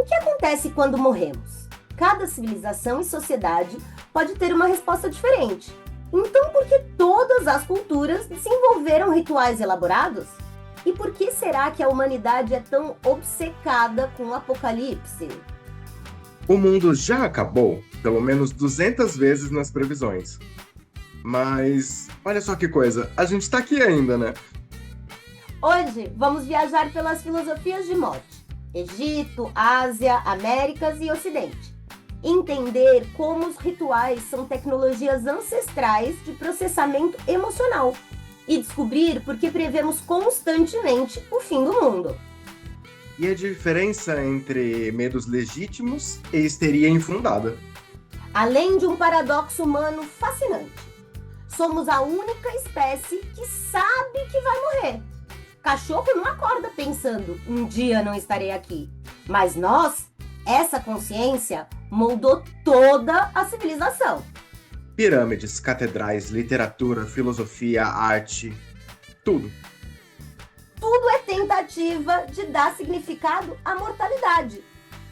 O que acontece quando morremos? Cada civilização e sociedade pode ter uma resposta diferente. Então, por que todas as culturas desenvolveram rituais elaborados? E por que será que a humanidade é tão obcecada com o apocalipse? O mundo já acabou pelo menos 200 vezes nas previsões. Mas olha só que coisa, a gente tá aqui ainda, né? Hoje, vamos viajar pelas filosofias de morte. Egito, Ásia, Américas e Ocidente. Entender como os rituais são tecnologias ancestrais de processamento emocional. E descobrir por que prevemos constantemente o fim do mundo. E a diferença entre medos legítimos e histeria infundada. Além de um paradoxo humano fascinante. Somos a única espécie que sabe que vai morrer. Cachorro não acorda pensando, um dia não estarei aqui. Mas nós, essa consciência, moldou toda a civilização. Pirâmides, catedrais, literatura, filosofia, arte, tudo. Tudo é tentativa de dar significado à mortalidade.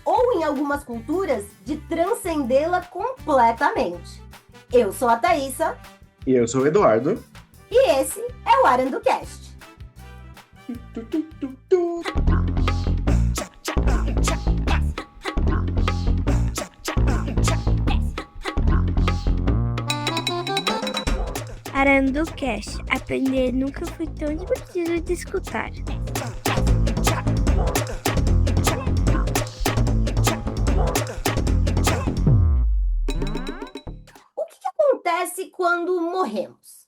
Ou, em algumas culturas, de transcendê-la completamente. Eu sou a Thaísa. E eu sou o Eduardo. E esse é o AranduCast. AranduCast. Aprender nunca foi tão divertido de escutar. O que acontece quando morremos?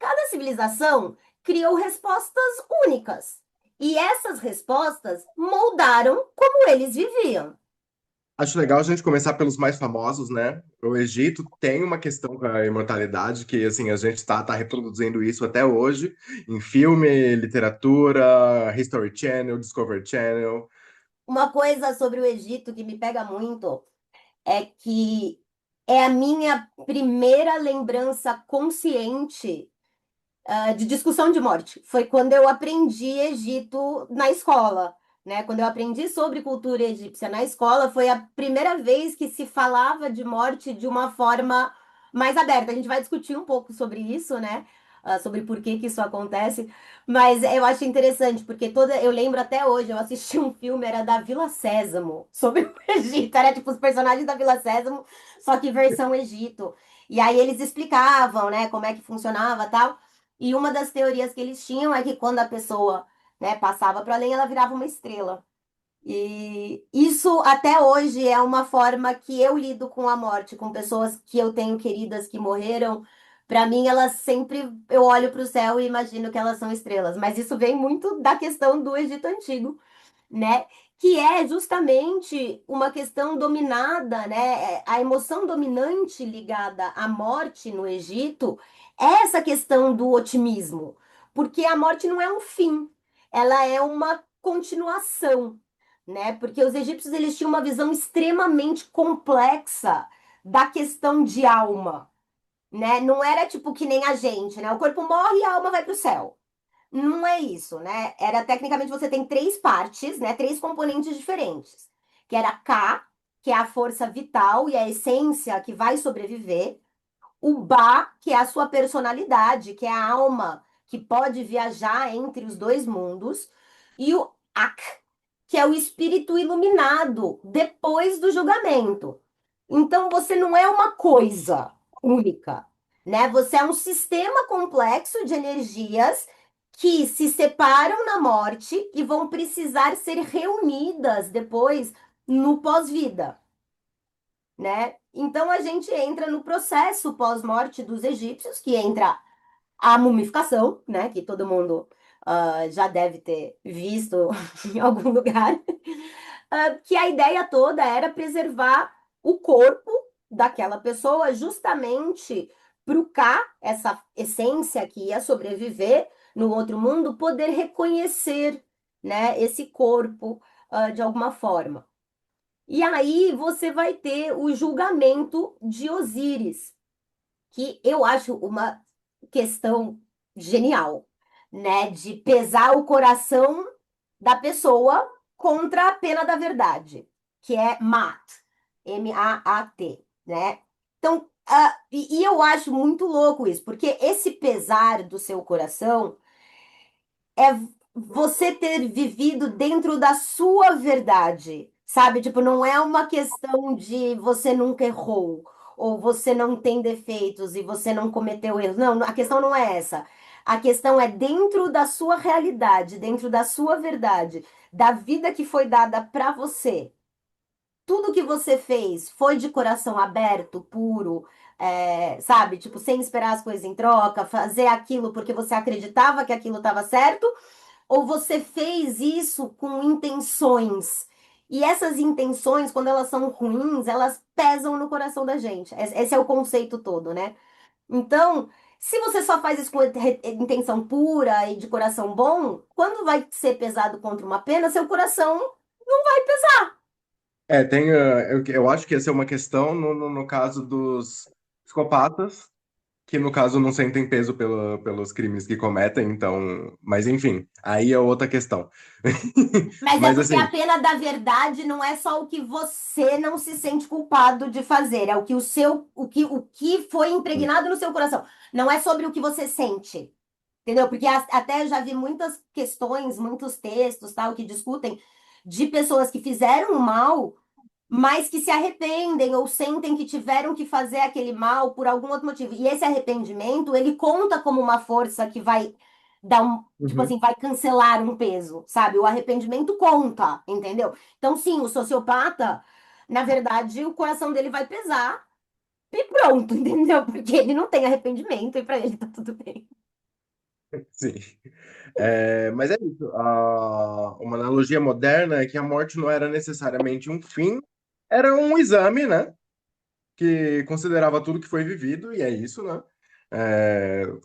Cada civilização criou respostas únicas. E essas respostas moldaram como eles viviam. Acho legal a gente começar pelos mais famosos, né? O Egito tem uma questão com a imortalidade que, assim, a gente tá reproduzindo isso até hoje em filme, literatura, History Channel, Discovery Channel. Uma coisa sobre o Egito que me pega muito é que é a minha primeira lembrança consciente de discussão de morte. Foi quando eu aprendi Egito na escola, né? Quando eu aprendi sobre cultura egípcia na escola, foi a primeira vez que se falava de morte de uma forma mais aberta. A gente vai discutir um pouco sobre isso, né? Sobre por que que isso acontece, mas eu acho interessante, porque eu lembro até hoje, eu assisti um filme, era da Vila Sésamo, sobre o Egito, era tipo os personagens da Vila Sésamo, só que versão Egito. E aí eles explicavam, né, como é que funcionava tal. E uma das teorias que eles tinham é que quando a pessoa, né, passava para além, ela virava uma estrela. E isso até hoje é uma forma que eu lido com a morte, com pessoas que eu tenho queridas que morreram. Para mim, elas sempre eu olho para o céu e imagino que elas são estrelas. Mas isso vem muito da questão do Egito Antigo, né? Que é justamente uma questão dominada, né? A emoção dominante ligada à morte no Egito é essa questão do otimismo, porque a morte não é um fim, ela é uma continuação, né? Porque os egípcios eles tinham uma visão extremamente complexa da questão de alma, né? Não era tipo que nem a gente, né? O corpo morre e a alma vai para o céu. Não é isso, né? Era tecnicamente você tem três partes, né? Três componentes diferentes. Que era K, que é a força vital e a essência que vai sobreviver. O Ba, que é a sua personalidade, que é a alma que pode viajar entre os dois mundos. E o Ak, que é o espírito iluminado depois do julgamento. Então você não é uma coisa única, né? Você é um sistema complexo de energias que se separam na morte e vão precisar ser reunidas depois no pós-vida, né? Então a gente entra no processo pós-morte dos egípcios, que entra a mumificação, né? Que todo mundo já deve ter visto em algum lugar, que a ideia toda era preservar o corpo daquela pessoa justamente para o K, essa essência que ia sobreviver no outro mundo, poder reconhecer, né, esse corpo de alguma forma. E aí você vai ter o julgamento de Osíris, que eu acho uma questão genial, né? De pesar o coração da pessoa contra a pena da verdade. que é MAT, M-A-A-T, né? Então, e eu acho muito louco isso, porque esse pesar do seu coração é você ter vivido dentro da sua verdade, sabe? Tipo, não é uma questão de você nunca errou, ou você não tem defeitos e você não cometeu erros. Não, a questão não é essa. A questão é dentro da sua realidade, dentro da sua verdade, da vida que foi dada para você. Tudo que você fez foi de coração aberto, puro, sabe? Tipo, sem esperar as coisas em troca, fazer aquilo porque você acreditava que aquilo estava certo, ou você fez isso com intenções? E essas intenções, quando elas são ruins, elas pesam no coração da gente. Esse é o conceito todo, né? Então, se você só faz isso com intenção pura e de coração bom, quando vai ser pesado contra uma pena, seu coração vai pesar. Tem, eu acho que essa é uma questão no caso dos psicopatas, que no caso não sentem peso pelos crimes que cometem, então, mas enfim, aí é outra questão. Mas é Mas porque a assim, pena da verdade não é só o que você não se sente culpado de fazer, é o que foi impregnado no seu coração. Não é sobre o que você sente. Entendeu? Porque até eu já vi muitas questões, muitos textos, tal, que discutem de pessoas que fizeram o mal, mas que se arrependem ou sentem que tiveram que fazer aquele mal por algum outro motivo. E esse arrependimento, ele conta como uma força que vai dar tipo uhum, assim, vai cancelar um peso, sabe? O arrependimento conta, entendeu? Então, sim, o sociopata, na verdade, o coração dele vai pesar e pronto, entendeu? Porque ele não tem arrependimento e pra ele tá tudo bem. sim. Mas é isso. Uma analogia moderna é que a morte não era necessariamente um fim, era um exame, né? Que considerava tudo que foi vivido, e é isso, né?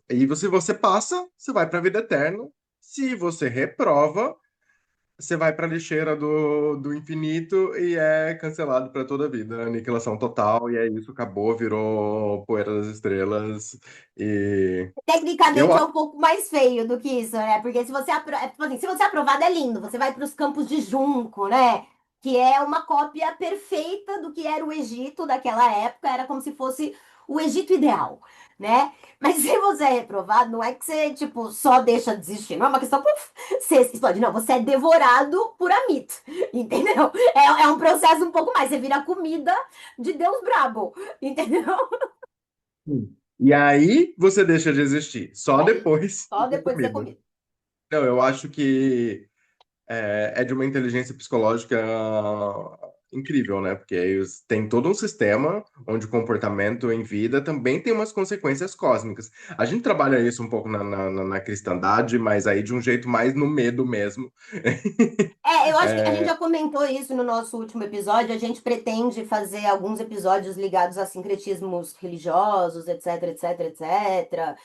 E se você passa, você vai para a vida eterna. Se você reprova, você vai para a lixeira do infinito e é cancelado para toda a vida. Aniquilação total, e é isso, acabou, virou poeira das estrelas. E eu Tecnicamente é acho. um pouco mais feio do que isso, né? Porque se você, tipo assim, se você é aprovado é lindo, você vai para os campos de Junco, né? Que é uma cópia perfeita do que era o Egito daquela época, era como se fosse o Egito ideal, né? Mas se você é reprovado, não é que você, tipo, só deixa de existir, não é uma questão, puf, você explode, não, você é devorado por Amit, entendeu? É um processo um pouco mais, você vira comida de Deus brabo, entendeu? E aí você deixa de existir, E só aí, depois de só ter depois de ser comido. comido. Não, eu acho que é de uma inteligência psicológica incrível, né? Porque aí tem todo um sistema onde o comportamento em vida também tem umas consequências cósmicas. A gente trabalha isso um pouco na cristandade, mas aí de um jeito mais no medo mesmo. Eu acho que a gente já comentou isso no nosso último episódio. A gente pretende fazer alguns episódios ligados a sincretismos religiosos, etc, etc, etc.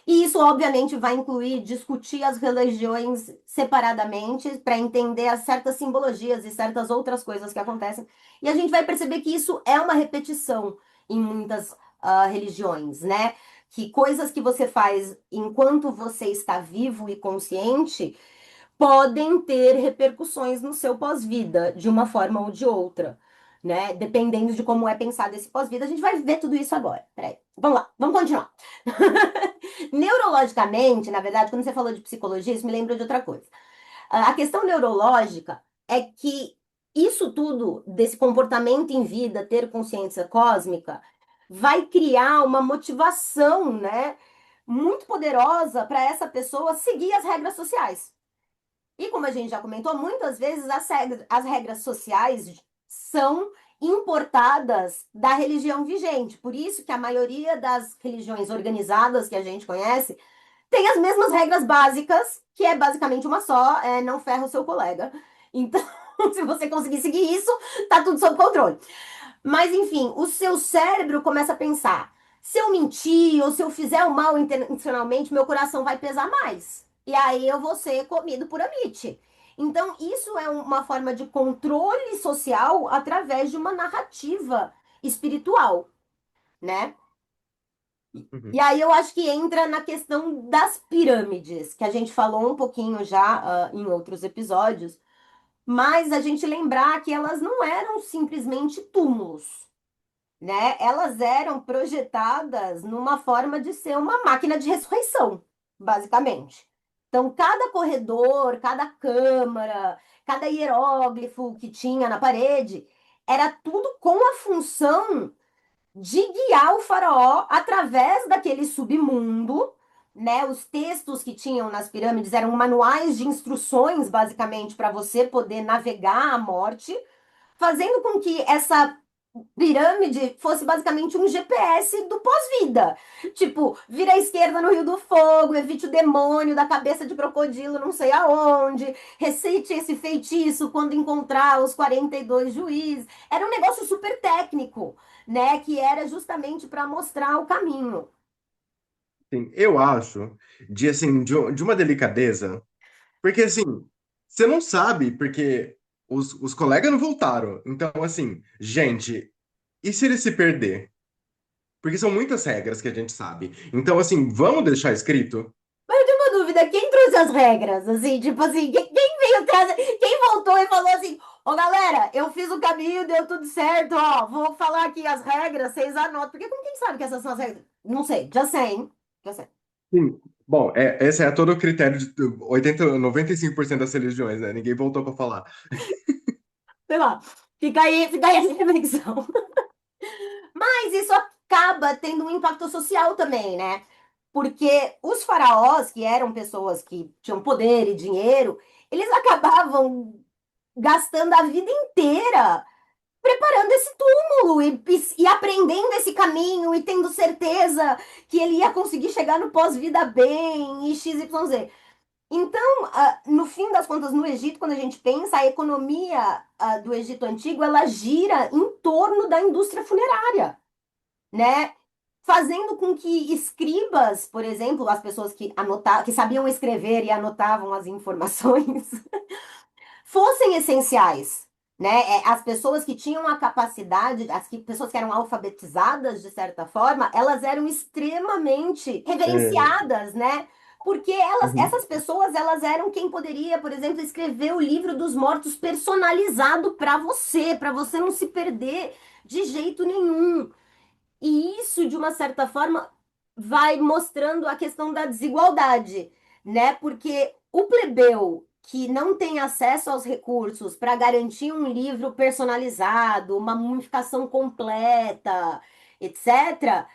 E isso, obviamente, vai incluir discutir as religiões separadamente para entender as certas simbologias e certas outras coisas que acontecem. E a gente vai perceber que isso é uma repetição em muitas religiões, né? Que coisas que você faz enquanto você está vivo e consciente podem ter repercussões no seu pós-vida, de uma forma ou de outra, né? Dependendo de como é pensado esse pós-vida, a gente vai ver tudo isso agora. Peraí, vamos lá, vamos continuar. Neurologicamente, na verdade, quando você falou de psicologia, isso me lembra de outra coisa. A questão neurológica é que isso tudo, desse comportamento em vida, ter consciência cósmica, vai criar uma motivação, né? Muito poderosa para essa pessoa seguir as regras sociais. E como a gente já comentou, muitas vezes as regras sociais são importadas da religião vigente. Por isso que a maioria das religiões organizadas que a gente conhece tem as mesmas regras básicas, que é basicamente uma só, não ferra o seu colega. Então, se você conseguir seguir isso, tá tudo sob controle. Mas enfim, o seu cérebro começa a pensar: se eu mentir ou se eu fizer o mal intencionalmente, meu coração vai pesar mais. E aí eu vou ser comido por amite. Então, isso é uma forma de controle social através de uma narrativa espiritual, né? E Uhum. aí eu acho que entra na questão das pirâmides, que a gente falou um pouquinho já, em outros episódios, mas a gente lembrar que elas não eram simplesmente túmulos, né? Elas eram projetadas numa forma de ser uma máquina de ressurreição, basicamente. Então, cada corredor, cada câmara, cada hieróglifo que tinha na parede, era tudo com a função de guiar o faraó através daquele submundo, né? Os textos que tinham nas pirâmides eram manuais de instruções, basicamente, para você poder navegar a morte, fazendo com que essa pirâmide fosse basicamente um GPS do pós-vida. Tipo, vira à esquerda no Rio do Fogo, evite o demônio da cabeça de crocodilo não sei aonde, receite esse feitiço quando encontrar os 42 juízes. Era um negócio super técnico, né? Que era justamente para mostrar o caminho. Assim, eu acho de uma delicadeza, porque assim, você não sabe, porque os colegas não voltaram. Então, assim, gente, e se ele se perder? Porque são muitas regras que a gente sabe. Então, assim, vamos deixar escrito? Mas eu tenho uma dúvida, quem trouxe as regras? Assim, tipo assim, quem veio trazer, quem voltou e falou assim, ô galera, eu fiz o caminho, deu tudo certo, ó, vou falar aqui as regras, vocês anotam. Porque como quem sabe que essas são as regras? Não sei, já sei, hein? Já sei. Sim. Bom, esse é todo o critério de 95% das religiões, né? Ninguém voltou para falar. Sei lá, fica aí essa reflexão. Mas isso acaba tendo um impacto social também, né? Porque os faraós, que eram pessoas que tinham poder e dinheiro, eles acabavam gastando a vida inteira preparando esse túmulo e aprendendo esse caminho e tendo certeza que ele ia conseguir chegar no pós-vida bem e XYZ. Então, no fim das contas, no Egito, quando a gente pensa, a economia do Egito Antigo, ela gira em torno da indústria funerária, né? Fazendo com que escribas, por exemplo, as pessoas que sabiam escrever e anotavam as informações, fossem essenciais, né? As pessoas que tinham a capacidade, pessoas que eram alfabetizadas de certa forma, elas eram extremamente É, reverenciadas, né? Porque uhum. essas pessoas, elas eram quem poderia, por exemplo, escrever o livro dos mortos personalizado para você não se perder de jeito nenhum. E isso, de uma certa forma, vai mostrando a questão da desigualdade, né? Porque o plebeu que não tem acesso aos recursos para garantir um livro personalizado, uma mumificação completa, etc.,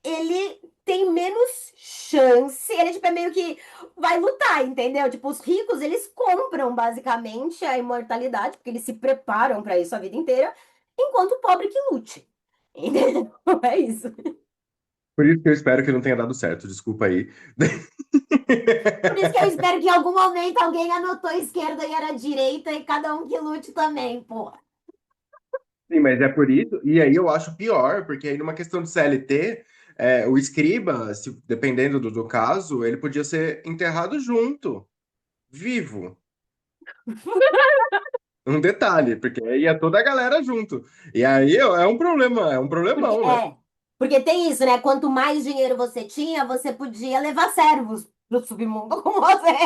ele tem menos chance, ele tipo, é meio que vai lutar, entendeu? Tipo, os ricos, eles compram basicamente a imortalidade, porque eles se preparam para isso a vida inteira, enquanto o pobre que lute. Entendeu? É isso. Por isso que eu espero que não tenha dado certo. Desculpa aí. Por isso que eu espero que em algum momento alguém anotou a esquerda e era a direita e cada um que lute também, pô. Sim, mas é por isso. E aí eu acho pior, porque aí numa questão de CLT, o escriba, dependendo do caso, ele podia ser enterrado junto, vivo. Um detalhe, porque aí ia toda a galera junto. E aí é um problema, é um Porque, problemão, né? porque tem isso, né? Quanto mais dinheiro você tinha, você podia levar servos pro submundo com você.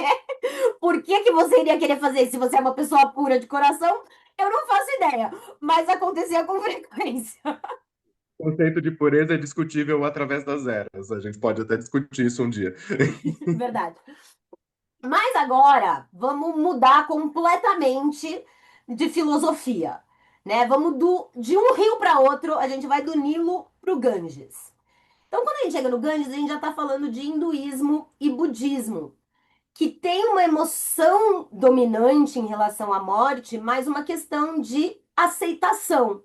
Por que que você iria querer fazer isso? Se você é uma pessoa pura de coração, eu não faço ideia. Mas acontecia com frequência. O conceito de pureza é discutível através das eras. A gente pode até discutir isso um dia. Verdade. Mas agora, vamos mudar completamente de filosofia, né? Vamos de um rio para outro, a gente vai do Nilo para o Ganges. Então, quando a gente chega no Ganges, a gente já está falando de hinduísmo e budismo, que tem uma emoção dominante em relação à morte, mas uma questão de aceitação,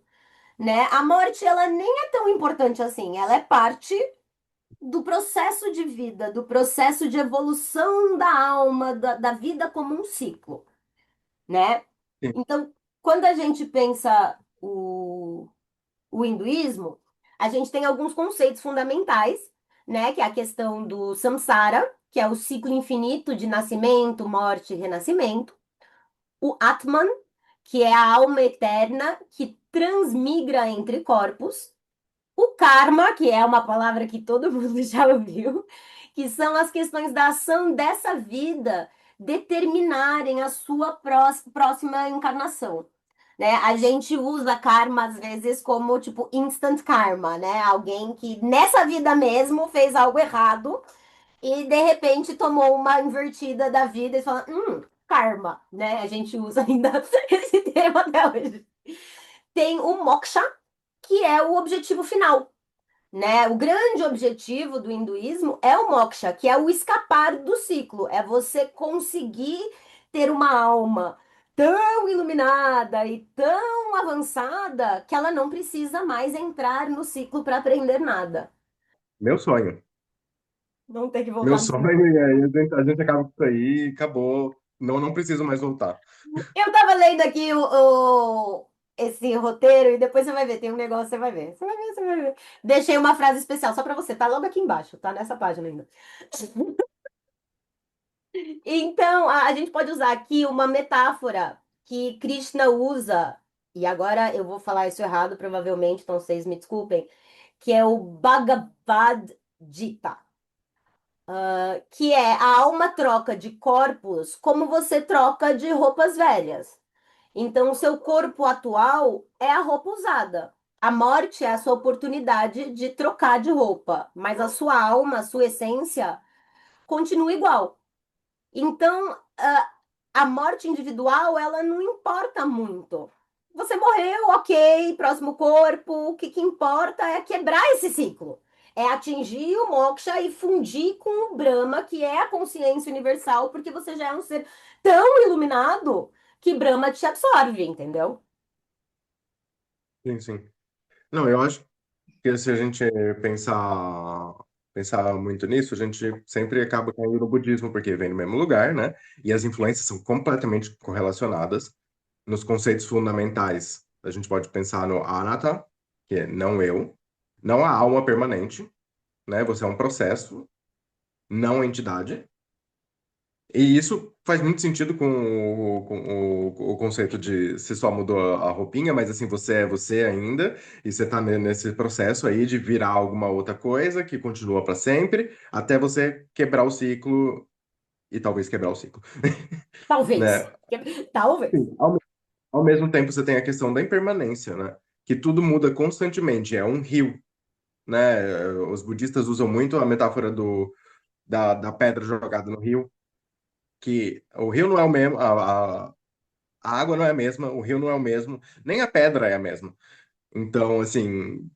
né? A morte, ela nem é tão importante assim, ela é parte do processo de vida, do processo de evolução da alma, da vida como um ciclo, né? Sim, Então, quando a gente pensa o hinduísmo, a gente tem alguns conceitos fundamentais, né? Que é a questão do samsara, que é o ciclo infinito de nascimento, morte e renascimento. O Atman, que é a alma eterna que transmigra entre corpos. O karma, que é uma palavra que todo mundo já ouviu, que são as questões da ação dessa vida determinarem a sua próxima encarnação. Né? A gente usa karma às vezes como tipo instant karma, né? Alguém que nessa vida mesmo fez algo errado e de repente tomou uma invertida da vida e fala, karma, né? A gente usa ainda esse termo até hoje. Tem o moksha, que é o objetivo final, né? O grande objetivo do hinduísmo é o moksha, que é o escapar do ciclo, é você conseguir ter uma alma tão iluminada e tão avançada que ela não precisa mais entrar no ciclo para aprender nada. Meu sonho. Não ter que Meu voltar no sonho, ciclo. e aí a gente acaba com isso aí, acabou. Não, não preciso mais voltar. Eu tava lendo aqui esse roteiro e depois você vai ver, tem um negócio, você vai ver. Você vai ver, você vai ver. Deixei uma frase especial só para você, tá logo aqui embaixo, tá nessa página ainda. Então, a gente pode usar aqui uma metáfora que Krishna usa, e agora eu vou falar isso errado, provavelmente, então vocês me desculpem, que é o Bhagavad Gita, que é a alma troca de corpos como você troca de roupas velhas. Então, o seu corpo atual é a roupa usada. A morte é a sua oportunidade de trocar de roupa, mas a sua alma, a sua essência, continua igual. Então, a morte individual, ela não importa muito. Você morreu, ok, próximo corpo. O que importa é quebrar esse ciclo. É atingir o moksha e fundir com o Brahma, que é a consciência universal, porque você já é um ser tão iluminado que Brahma te absorve, entendeu? Sim, sim. Não, eu acho que se a gente pensar muito nisso, a gente sempre acaba caindo no budismo, porque vem do mesmo lugar, né? E as influências são completamente correlacionadas. Nos conceitos fundamentais, a gente pode pensar no anatta, que é não eu, não a alma permanente, né? Você é um processo, não entidade. E isso faz muito sentido com o conceito de se só mudou a roupinha, mas assim, você é você ainda, e você tá nesse processo aí de virar alguma outra coisa que continua para sempre, até você quebrar o ciclo e talvez quebrar o ciclo, Talvez. né? Talvez. Sim, ao mesmo tempo você tem a questão da impermanência, né? Que tudo muda constantemente, é um rio, né? Os budistas usam muito a metáfora da pedra jogada no rio, que o rio não é o mesmo, a água não é a mesma, o rio não é o mesmo, nem a pedra é a mesma. Então, assim,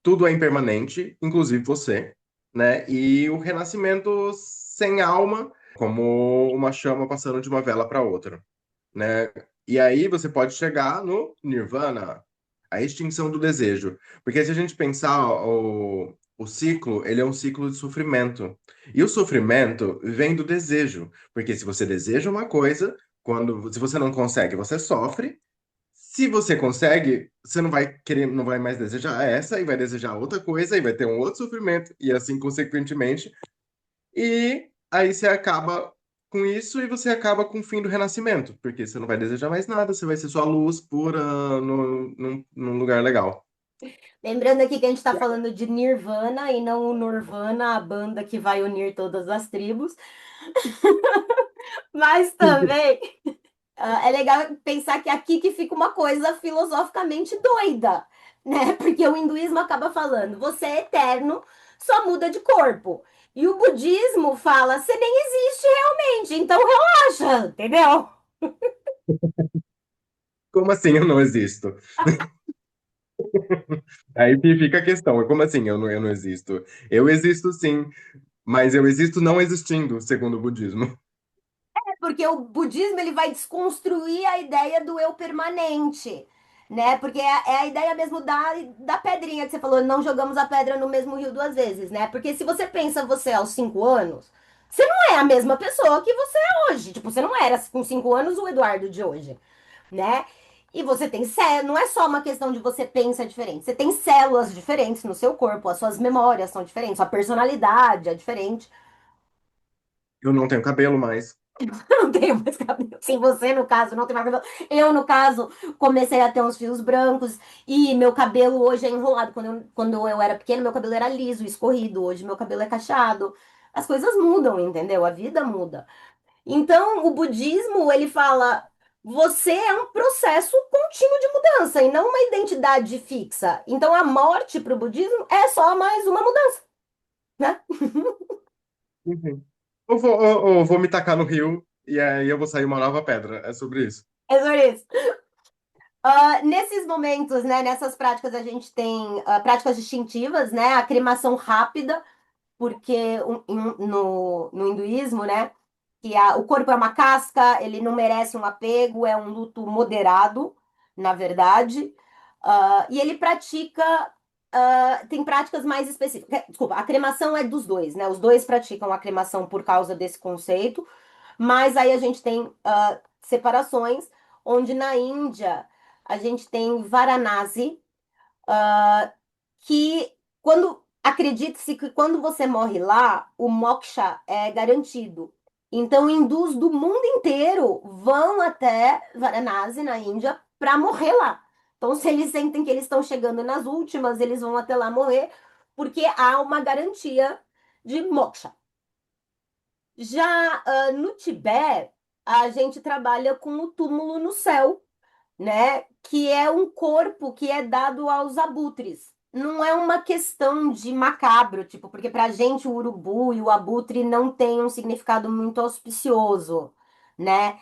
tudo é impermanente, inclusive você, né? E o renascimento sem alma, como uma chama passando de uma vela para outra, né? E aí você pode chegar no nirvana, a extinção do desejo. Porque se a gente pensar o ciclo, ele é um ciclo de sofrimento. E o sofrimento vem do desejo. Porque se você deseja uma coisa, se você não consegue, você sofre. Se você consegue, você não vai querer, não vai mais desejar essa e vai desejar outra coisa e vai ter um outro sofrimento e assim consequentemente. E aí você acaba com isso e você acaba com o fim do renascimento, porque você não vai desejar mais nada, você vai ser só luz pura num lugar legal. Lembrando aqui que a gente está falando de Nirvana e não o Nirvana, a banda que vai unir todas as tribos. Mas também é legal pensar que aqui que fica uma coisa filosoficamente doida, né? Porque o hinduísmo acaba falando, você é eterno, só muda de corpo. E o budismo fala, você nem existe realmente, então relaxa, entendeu? Como assim eu não existo? Aí que fica a questão, como assim eu não existo? Eu existo sim, mas eu existo não existindo, segundo o budismo. Porque o budismo ele vai desconstruir a ideia do eu permanente, né? Porque é a ideia mesmo da pedrinha que você falou, não jogamos a pedra no mesmo rio duas vezes, né? Porque se você pensa você aos 5 anos, você não é a mesma pessoa que você é hoje. Tipo, você não era com 5 anos o Eduardo de hoje, né? E você tem células, não é só uma questão de você pensa diferente, você tem células diferentes no seu corpo, as suas memórias são diferentes, sua personalidade é diferente. Eu não tenho cabelo mais. Não tenho mais cabelo. Sim, você, no caso, não tem mais cabelo. Eu, no caso, comecei a ter uns fios brancos e meu cabelo hoje é enrolado. Quando eu era pequeno, meu cabelo era liso, escorrido. Hoje, meu cabelo é cacheado. As coisas mudam, entendeu? A vida muda. Então, o budismo, ele fala, você é um processo contínuo de mudança e não uma identidade fixa. Então, a morte para o budismo é só mais uma mudança, né? Enfim. Ou vou me tacar no rio e aí eu vou sair uma nova pedra. É sobre isso. É sobre isso. Nesses momentos, né, nessas práticas, a gente tem práticas distintivas, né? A cremação rápida, porque no hinduísmo, né, o corpo é uma casca, ele não merece um apego, é um luto moderado, na verdade. E ele pratica, tem práticas mais específicas. Desculpa, a cremação é dos dois, né? Os dois praticam a cremação por causa desse conceito, mas aí a gente tem separações, onde na Índia a gente tem Varanasi, que quando acredita-se que quando você morre lá, o moksha é garantido. Então, hindus do mundo inteiro vão até Varanasi, na Índia, para morrer lá. Então, se eles sentem que eles estão chegando nas últimas, eles vão até lá morrer, porque há uma garantia de moksha. Já no Tibete, a gente trabalha com o túmulo no céu, né? Que é um corpo que é dado aos abutres. Não é uma questão de macabro, tipo, porque pra gente o urubu e o abutre não tem um significado muito auspicioso, né?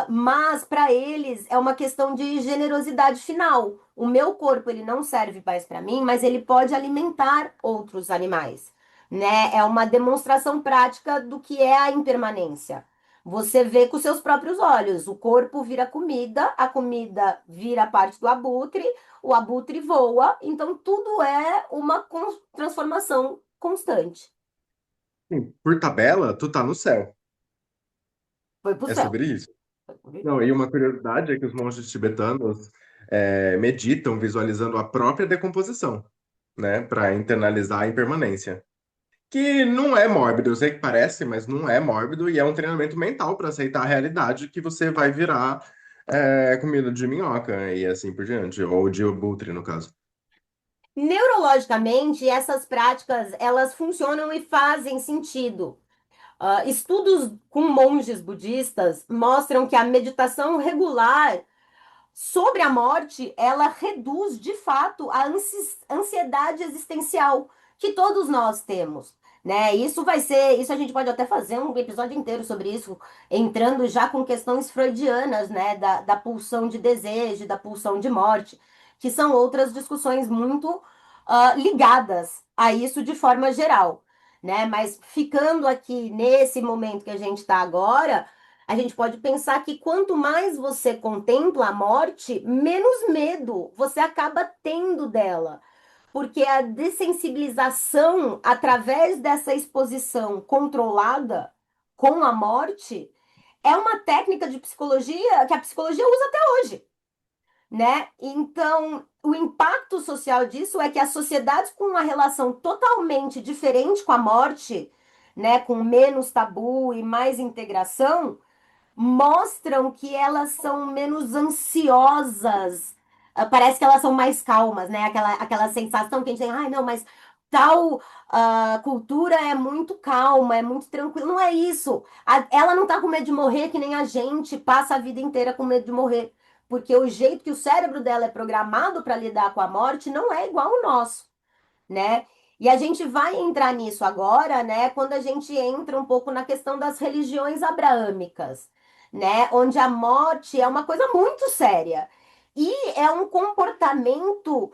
Mas para eles é uma questão de generosidade final. O meu corpo ele não serve mais para mim, mas ele pode alimentar outros animais, né? É uma demonstração prática do que é a impermanência. Você vê com seus próprios olhos, o corpo vira comida, a comida vira parte do abutre, o abutre voa, então tudo é uma transformação constante. Sim, por tabela, tu tá no céu. Foi pro É céu. sobre isso. Não, e uma curiosidade é que os monges tibetanos meditam visualizando a própria decomposição, né, para internalizar a impermanência. Que não é mórbido, eu sei que parece, mas não é mórbido e é um treinamento mental para aceitar a realidade que você vai virar comida de minhoca e assim por diante, ou de abutre, no caso. Neurologicamente, essas práticas elas funcionam e fazem sentido. Estudos com monges budistas mostram que a meditação regular sobre a morte, ela reduz de fato a ansiedade existencial que todos nós temos, né? Isso a gente pode até fazer um episódio inteiro sobre isso, entrando já com questões freudianas, né? Da pulsão de desejo, da pulsão de morte, que são outras discussões muito ligadas a isso de forma geral, né? Mas ficando aqui nesse momento que a gente está agora, a gente pode pensar que quanto mais você contempla a morte, menos medo você acaba tendo dela. Porque a dessensibilização através dessa exposição controlada com a morte é uma técnica de psicologia que a psicologia usa até hoje, né? Então, o impacto social disso é que as sociedades com uma relação totalmente diferente com a morte, né, com menos tabu e mais integração, mostram que elas são menos ansiosas. Parece que elas são mais calmas, né? Aquela sensação que a gente tem, ai, não, mas tal cultura é muito calma, é muito tranquila. Não é isso. Ela não tá com medo de morrer que nem a gente passa a vida inteira com medo de morrer. Porque o jeito que o cérebro dela é programado para lidar com a morte não é igual ao nosso, né? E a gente vai entrar nisso agora, né, quando a gente entra um pouco na questão das religiões abraâmicas, né, onde a morte é uma coisa muito séria e é um comportamento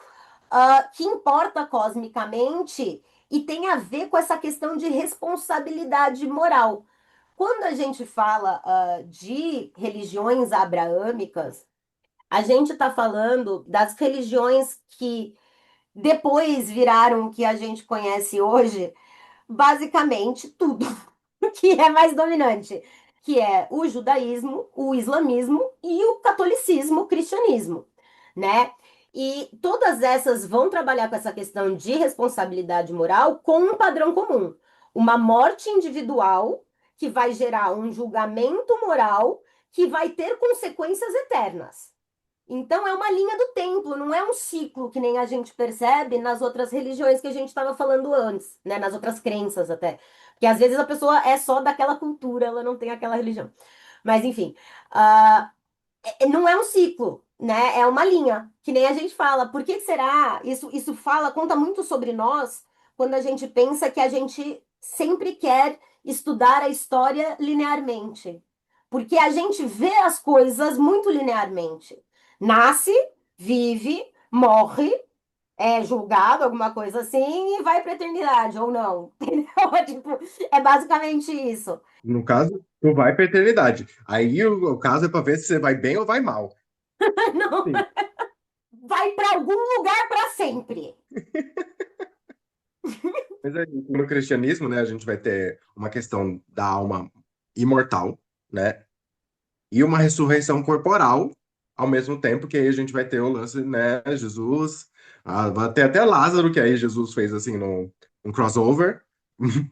que importa cosmicamente e tem a ver com essa questão de responsabilidade moral. Quando a gente fala de religiões abraâmicas, a gente está falando das religiões que depois viraram o que a gente conhece hoje, basicamente tudo que é mais dominante, que é o judaísmo, o islamismo e o catolicismo, o cristianismo, né? E todas essas vão trabalhar com essa questão de responsabilidade moral com um padrão comum, uma morte individual que vai gerar um julgamento moral que vai ter consequências eternas. Então é uma linha do tempo, não é um ciclo que nem a gente percebe nas outras religiões que a gente estava falando antes, né? Nas outras crenças até. Porque às vezes a pessoa é só daquela cultura, ela não tem aquela religião. Mas enfim, ah, não é um ciclo, né? É uma linha, que nem a gente fala. Por que será? Isso fala, conta muito sobre nós quando a gente pensa que a gente sempre quer estudar a história linearmente. Porque a gente vê as coisas muito linearmente. Nasce, vive, morre, é julgado, alguma coisa assim, e vai para a eternidade, ou não. Entendeu? Tipo, é basicamente isso. No caso, tu vai pra eternidade. Aí o caso é pra ver se você vai bem ou vai mal. Não, Sim. vai para algum lugar para sempre. Mas aí, no cristianismo, né, a gente vai ter uma questão da alma imortal, né, e uma ressurreição corporal ao mesmo tempo que aí a gente vai ter o lance, né, Jesus, vai ter até Lázaro, que aí Jesus fez assim um crossover,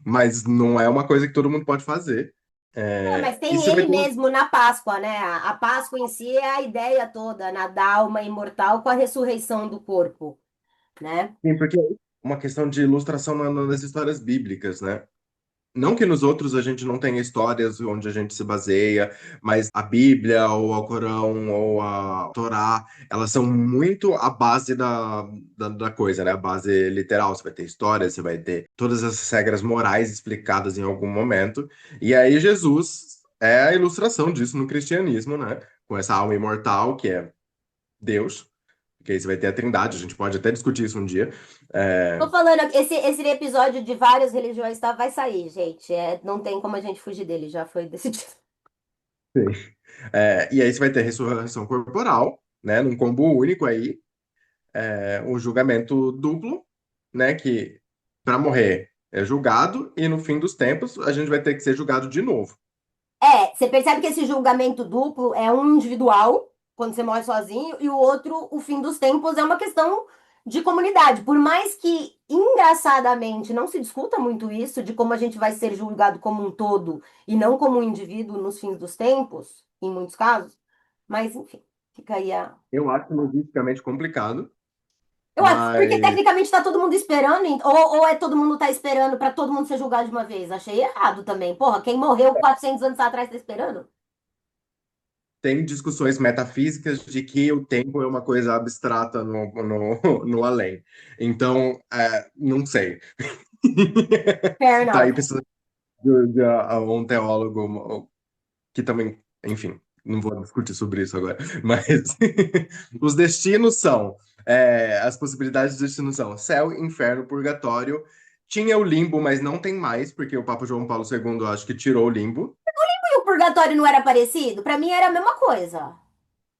mas não é uma coisa que todo mundo pode fazer. É, mas E tem você vai ele ter mesmo na Páscoa, né? A Páscoa em si é a ideia toda, né, da alma imortal com a ressurreição do corpo, né? sim, porque é uma questão de ilustração nas histórias bíblicas, né? Não que nos outros a gente não tenha histórias onde a gente se baseia, mas a Bíblia, ou o Alcorão, ou a Torá, elas são muito a base da coisa, né? A base literal. Você vai ter história, você vai ter todas essas regras morais explicadas em algum momento. E aí Jesus é a ilustração disso no cristianismo, né? Com essa alma imortal, que é Deus, que aí você vai ter a Trindade, a gente pode até discutir isso um dia. Tô É, falando, esse episódio de várias religiões tá, vai sair, gente. É, não tem como a gente fugir dele, já foi decidido. e aí você vai ter ressurreição corporal, né? Num combo único aí, o julgamento duplo, né? Que para morrer é julgado e no fim dos tempos a gente vai ter que ser julgado de novo. É, você percebe que esse julgamento duplo é um individual, quando você morre sozinho, e o outro, o fim dos tempos, é uma questão de comunidade. Por mais que, engraçadamente, não se discuta muito isso, de como a gente vai ser julgado como um todo e não como um indivíduo nos fins dos tempos, em muitos casos, mas, enfim, fica aí a. Eu acho logisticamente complicado, Eu acho, porque mas tecnicamente tá todo mundo esperando, ou é todo mundo tá esperando pra todo mundo ser julgado de uma vez. Achei errado também. Porra, quem morreu 400 anos atrás tá esperando? tem discussões metafísicas de que o tempo é uma coisa abstrata no além. Então, não sei. Fair Tá aí enough. precisa de um teólogo que também, enfim, não vou discutir sobre isso agora, mas os destinos são, as possibilidades de destino são céu, inferno, purgatório. Tinha o limbo, mas não tem mais, porque o Papa João Paulo II acho que tirou o limbo. E o purgatório não era parecido? Pra mim era a mesma coisa.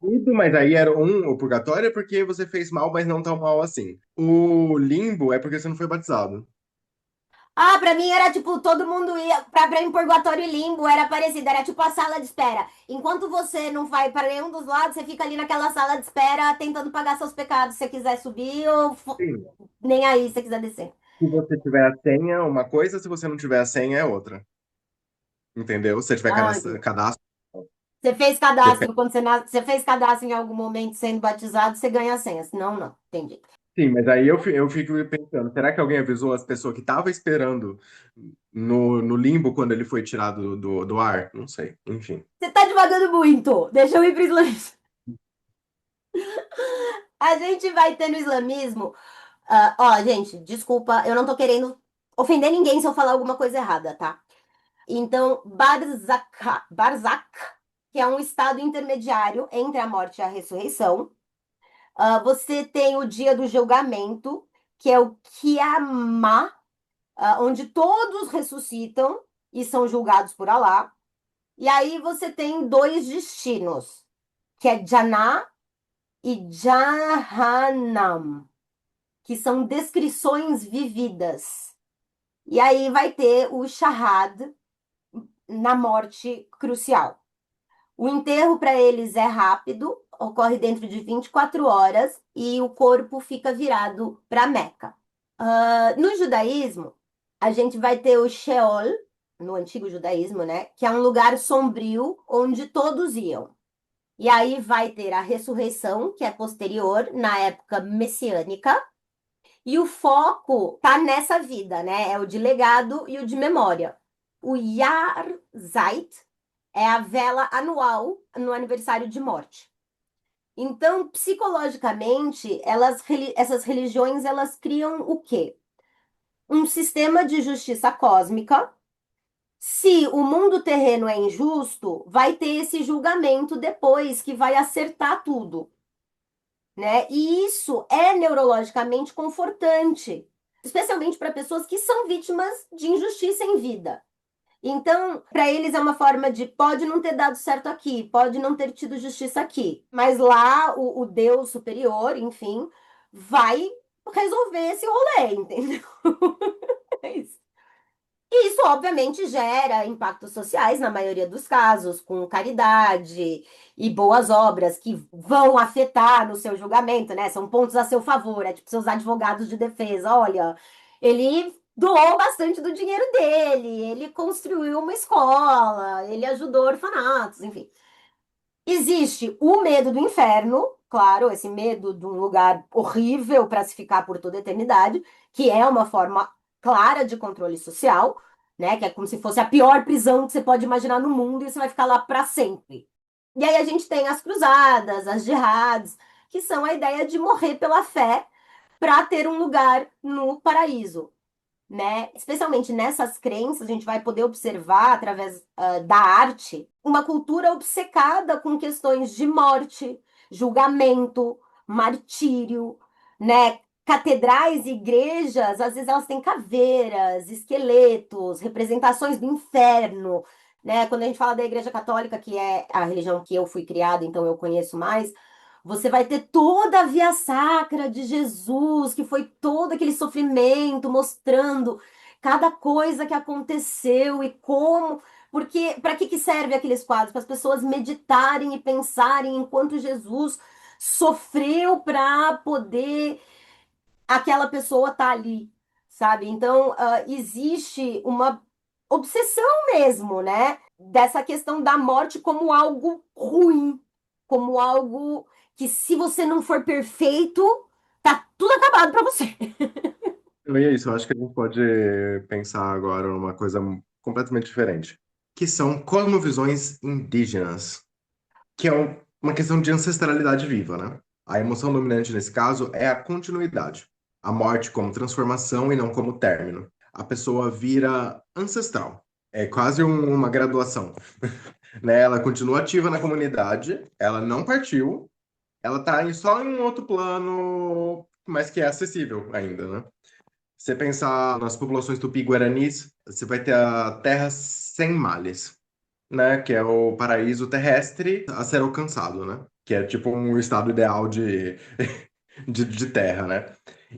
Tudo, mas aí era o purgatório é porque você fez mal, mas não tão mal assim. O limbo é porque você não foi batizado. Ah, pra mim era tipo, todo mundo ia pra mim, purgatório e limbo era parecido, era tipo a sala de espera. Enquanto você não vai pra nenhum dos lados, você fica ali naquela sala de espera tentando pagar seus pecados, se você quiser subir ou Sim. nem aí se você quiser descer. Se você tiver a senha, uma coisa, se você não tiver a senha, é outra. Entendeu? Se você tiver Ah, entendi. cadastro, Você fez depende. cadastro quando você fez cadastro em algum momento sendo batizado, você ganha a senha. Senão, não. Entendi. Sim, mas aí eu fico pensando, será que alguém avisou as pessoas que estavam esperando no limbo quando ele foi tirado do ar? Não sei, enfim. Você tá devagando muito. Deixa eu ir pro islamismo. A gente vai ter no islamismo. Ó, gente, desculpa, eu não tô querendo ofender ninguém se eu falar alguma coisa errada, tá? Então, Barzakh, que é um estado intermediário entre a morte e a ressurreição. Você tem o dia do julgamento, que é o Kiamá, onde todos ressuscitam e são julgados por Alá. E aí você tem dois destinos, que é Jannah e Jahannam, que são descrições vividas. E aí vai ter o Shahad na morte crucial. O enterro para eles é rápido, ocorre dentro de 24 horas e o corpo fica virado para Meca. No judaísmo, a gente vai ter o Sheol, no antigo judaísmo, né? Que é um lugar sombrio onde todos iam. E aí vai ter a ressurreição, que é posterior, na época messiânica, e o foco tá nessa vida, né? É o de legado e o de memória. O Yahrzeit é a vela anual no aniversário de morte. Então, psicologicamente, essas religiões, elas criam o quê? Um sistema de justiça cósmica. Se o mundo terreno é injusto, vai ter esse julgamento depois que vai acertar tudo, né? E isso é neurologicamente confortante, especialmente para pessoas que são vítimas de injustiça em vida. Então, para eles é uma forma de pode não ter dado certo aqui, pode não ter tido justiça aqui, mas lá o Deus superior, enfim, vai resolver esse rolê, entendeu? É isso. E isso, obviamente, gera impactos sociais na maioria dos casos, com caridade e boas obras que vão afetar no seu julgamento, né? São pontos a seu favor, é tipo seus advogados de defesa. Olha, ele doou bastante do dinheiro dele, ele construiu uma escola, ele ajudou orfanatos, enfim. Existe o medo do inferno, claro, esse medo de um lugar horrível para se ficar por toda a eternidade, que é uma forma clara de controle social, né? Que é como se fosse a pior prisão que você pode imaginar no mundo e você vai ficar lá para sempre. E aí a gente tem as cruzadas, as jihadis, que são a ideia de morrer pela fé para ter um lugar no paraíso, né? Especialmente nessas crenças, a gente vai poder observar, através da arte, uma cultura obcecada com questões de morte, julgamento, martírio, né? Catedrais e igrejas, às vezes elas têm caveiras, esqueletos, representações do inferno, né? Quando a gente fala da Igreja Católica, que é a religião que eu fui criada, então eu conheço mais, você vai ter toda a via sacra de Jesus, que foi todo aquele sofrimento, mostrando cada coisa que aconteceu e como. Porque para que serve aqueles quadros? Para as pessoas meditarem e pensarem enquanto Jesus sofreu para poder aquela pessoa estar ali, sabe? Então, existe uma obsessão mesmo, né? Dessa questão da morte como algo ruim, como algo que se você não for perfeito, tá tudo acabado pra você. E é isso, eu acho que a gente pode pensar agora numa coisa completamente diferente, que são cosmovisões indígenas, que é uma questão de ancestralidade viva, né? A emoção dominante nesse caso é a continuidade, a morte como transformação e não como término. A pessoa vira ancestral, é quase uma graduação, né? Ela continua ativa na comunidade, ela não partiu, ela tá só em um outro plano, mas que é acessível ainda, né? Você pensar nas populações tupi-guaranis, você vai ter a terra sem males, né? Que é o paraíso terrestre a ser alcançado, né? Que é tipo um estado ideal de terra, né?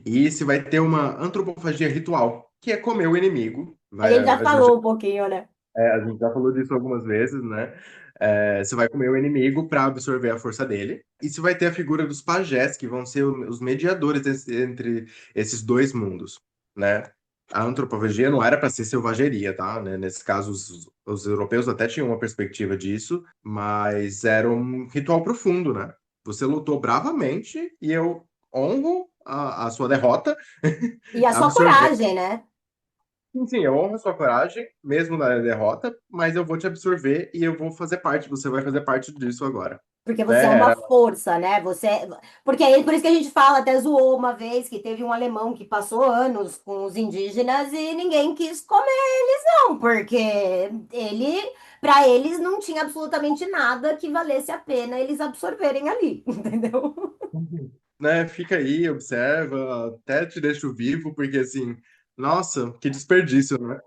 E você vai ter uma antropofagia ritual, que é comer o inimigo. A Vai, gente já a gente, falou um pouquinho, né? a gente já falou disso algumas vezes, né? Você vai comer o inimigo para absorver a força dele. E você vai ter a figura dos pajés, que vão ser os mediadores entre esses dois mundos, né? A antropofagia não era para ser selvageria, tá? Né? Nesse caso, os europeus até tinham uma perspectiva disso, mas era um ritual profundo, né? Você lutou bravamente e eu honro a sua derrota, E a sua absorvendo. coragem, né? Sim, eu honro a sua coragem, mesmo na derrota, mas eu vou te absorver e eu vou fazer parte, você vai fazer parte disso agora. Porque Né? você é uma Era força, né? Porque aí, por isso que a gente fala, até zoou uma vez que teve um alemão que passou anos com os indígenas e ninguém quis comer eles, não, porque para eles não tinha absolutamente nada que valesse a pena eles absorverem ali, entendeu? né? Fica aí, observa, até te deixo vivo, porque assim, nossa, que desperdício, né?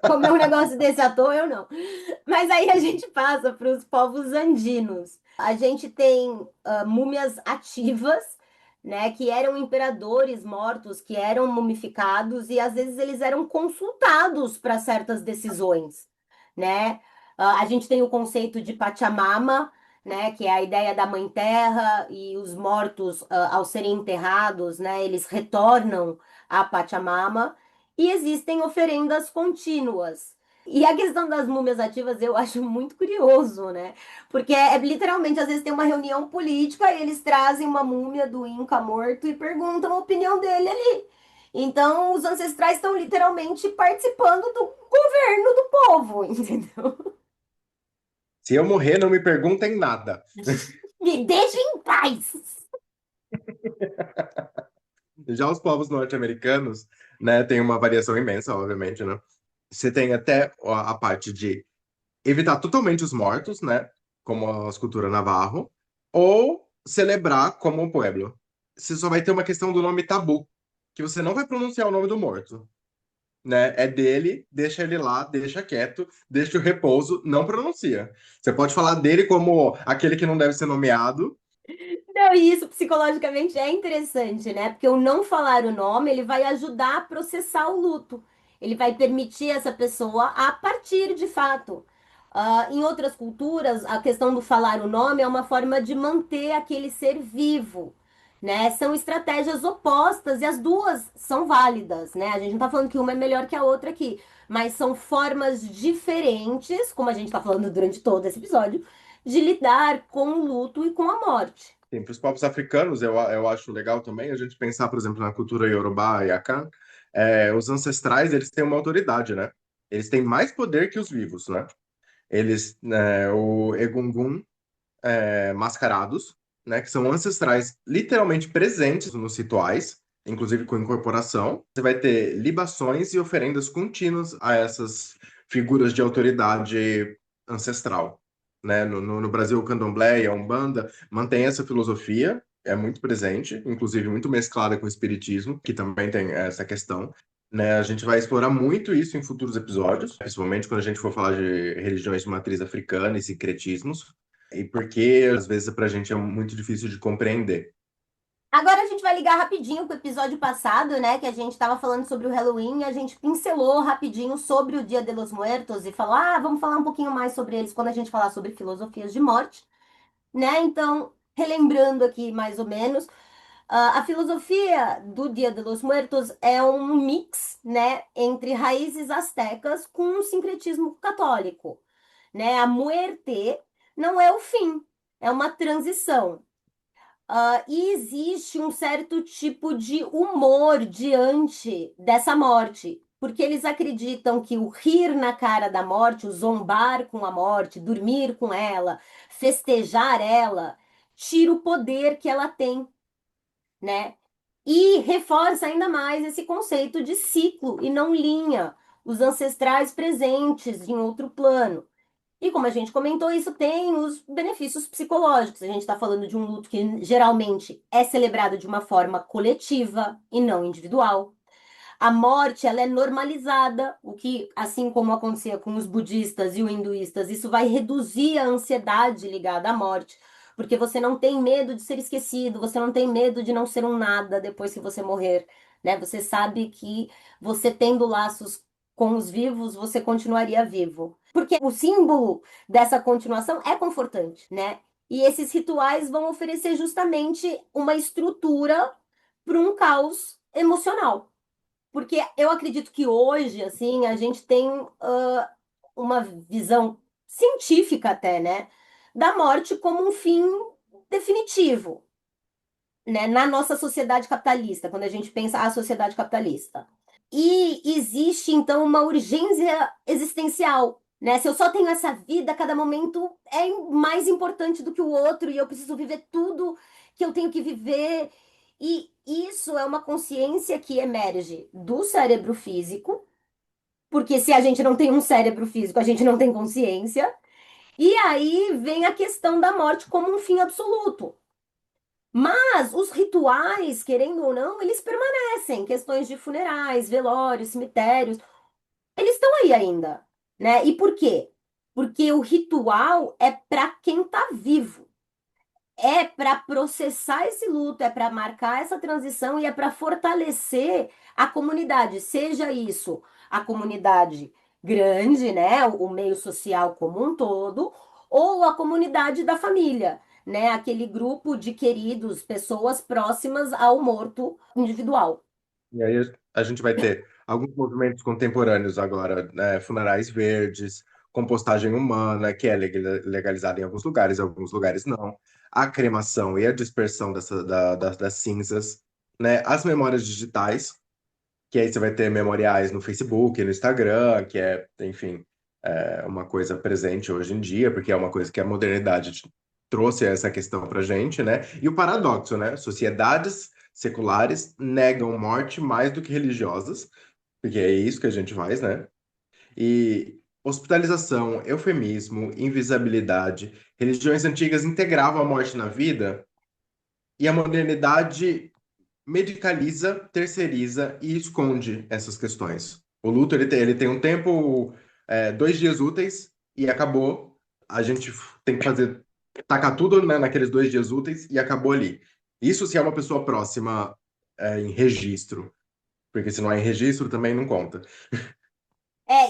Comer um negócio desse à toa, eu não. Mas aí a gente passa para os povos andinos. A gente tem múmias ativas, né, que eram imperadores mortos, que eram mumificados e às vezes eles eram consultados para certas decisões, né? A gente tem o conceito de Pachamama, né, que é a ideia da Mãe Terra e os mortos, ao serem enterrados, né, eles retornam à Pachamama. E existem oferendas contínuas, E a questão das múmias ativas eu acho muito curioso, né? Porque é literalmente, às vezes tem uma reunião política e eles trazem uma múmia do Inca morto e perguntam a opinião dele ali. Então, os ancestrais estão literalmente participando do governo do povo, entendeu? Se eu morrer, não me perguntem nada. Me deixem em paz! Já os povos norte-americanos, né, tem uma variação imensa, obviamente, né? Você tem até a parte de evitar totalmente os mortos, né? Como a escultura Navarro, ou celebrar como um pueblo. Você só vai ter uma questão do nome tabu, que você não vai pronunciar o nome do morto, né? É dele, deixa ele lá, deixa quieto, deixa o repouso, não pronuncia. Você pode falar dele como aquele que não deve ser nomeado. Não, e isso psicologicamente é interessante, né? Porque o não falar o nome, ele vai ajudar a processar o luto. Ele vai permitir essa pessoa a partir de fato. Em outras culturas, a questão do falar o nome é uma forma de manter aquele ser vivo, né? São estratégias opostas e as duas são válidas, né? A gente não tá falando que uma é melhor que a outra aqui, mas são formas diferentes, como a gente tá falando durante todo esse episódio, de lidar com o luto e com a morte. Para os povos africanos, eu acho legal também a gente pensar, por exemplo, na cultura Yorubá e Akan, os ancestrais, eles têm uma autoridade, né? Eles têm mais poder que os vivos, né? Eles, o Egungun, mascarados, né? Que são ancestrais literalmente presentes nos rituais, inclusive com incorporação. Você vai ter libações e oferendas contínuas a essas figuras de autoridade ancestral, né? No Brasil, o Candomblé e a Umbanda mantém essa filosofia, é muito presente, inclusive muito mesclada com o Espiritismo, que também tem essa questão. Né, a gente vai explorar muito isso em futuros episódios, principalmente quando a gente for falar de religiões de matriz africana e sincretismos, e porque às vezes para a gente é muito difícil de compreender. Agora a gente vai ligar rapidinho com o episódio passado, né? Que a gente estava falando sobre o Halloween e a gente pincelou rapidinho sobre o Dia de los Muertos e falou: vamos falar um pouquinho mais sobre eles quando a gente falar sobre filosofias de morte, né? Então, relembrando aqui mais ou menos, a filosofia do Dia de los Muertos é um mix, né? Entre raízes astecas com um sincretismo católico, né? A muerte não é o fim, é uma transição. E existe um certo tipo de humor diante dessa morte, porque eles acreditam que o rir na cara da morte, o zombar com a morte, dormir com ela, festejar ela, tira o poder que ela tem, né? E reforça ainda mais esse conceito de ciclo e não linha, os ancestrais presentes em outro plano. E como a gente comentou, isso tem os benefícios psicológicos. A gente está falando de um luto que geralmente é celebrado de uma forma coletiva e não individual. A morte, ela é normalizada, o que, assim como acontecia com os budistas e os hinduístas, isso vai reduzir a ansiedade ligada à morte, porque você não tem medo de ser esquecido, você não tem medo de não ser um nada depois que você morrer, né? Você sabe que você tendo laços com os vivos, você continuaria vivo. Porque o símbolo dessa continuação é confortante, né? E esses rituais vão oferecer justamente uma estrutura para um caos emocional. Porque eu acredito que hoje, assim, a gente tem uma visão científica até, né, da morte como um fim definitivo, né, na nossa sociedade capitalista, quando a gente pensa a sociedade capitalista. E existe, então, uma urgência existencial, né? Se eu só tenho essa vida, cada momento é mais importante do que o outro e eu preciso viver tudo que eu tenho que viver. E isso é uma consciência que emerge do cérebro físico, porque se a gente não tem um cérebro físico, a gente não tem consciência. E aí vem a questão da morte como um fim absoluto. Mas os rituais, querendo ou não, eles permanecem. Questões de funerais, velórios, cemitérios, eles estão aí ainda, né? E por quê? Porque o ritual é para quem está vivo. É para processar esse luto, é para marcar essa transição e é para fortalecer a comunidade, seja isso a comunidade grande, né, o meio social como um todo, ou a comunidade da família, né, aquele grupo de queridos, pessoas próximas ao morto individual. E aí a gente vai ter alguns movimentos contemporâneos agora, né, funerais verdes, compostagem humana, que é legalizada em alguns lugares não. A cremação e a dispersão das cinzas, né? As memórias digitais, que aí você vai ter memoriais no Facebook, no Instagram, que é, enfim, uma coisa presente hoje em dia, porque é uma coisa que a modernidade trouxe essa questão pra gente, né? E o paradoxo, né? Sociedades seculares negam morte mais do que religiosas, porque é isso que a gente faz, né? E hospitalização, eufemismo, invisibilidade, religiões antigas integravam a morte na vida, e a modernidade medicaliza, terceiriza e esconde essas questões. O luto ele tem um tempo, 2 dias úteis e acabou. A gente tem que fazer, tacar tudo, né, naqueles 2 dias úteis e acabou ali. Isso se é uma pessoa próxima, em registro, porque se não é em registro também não conta.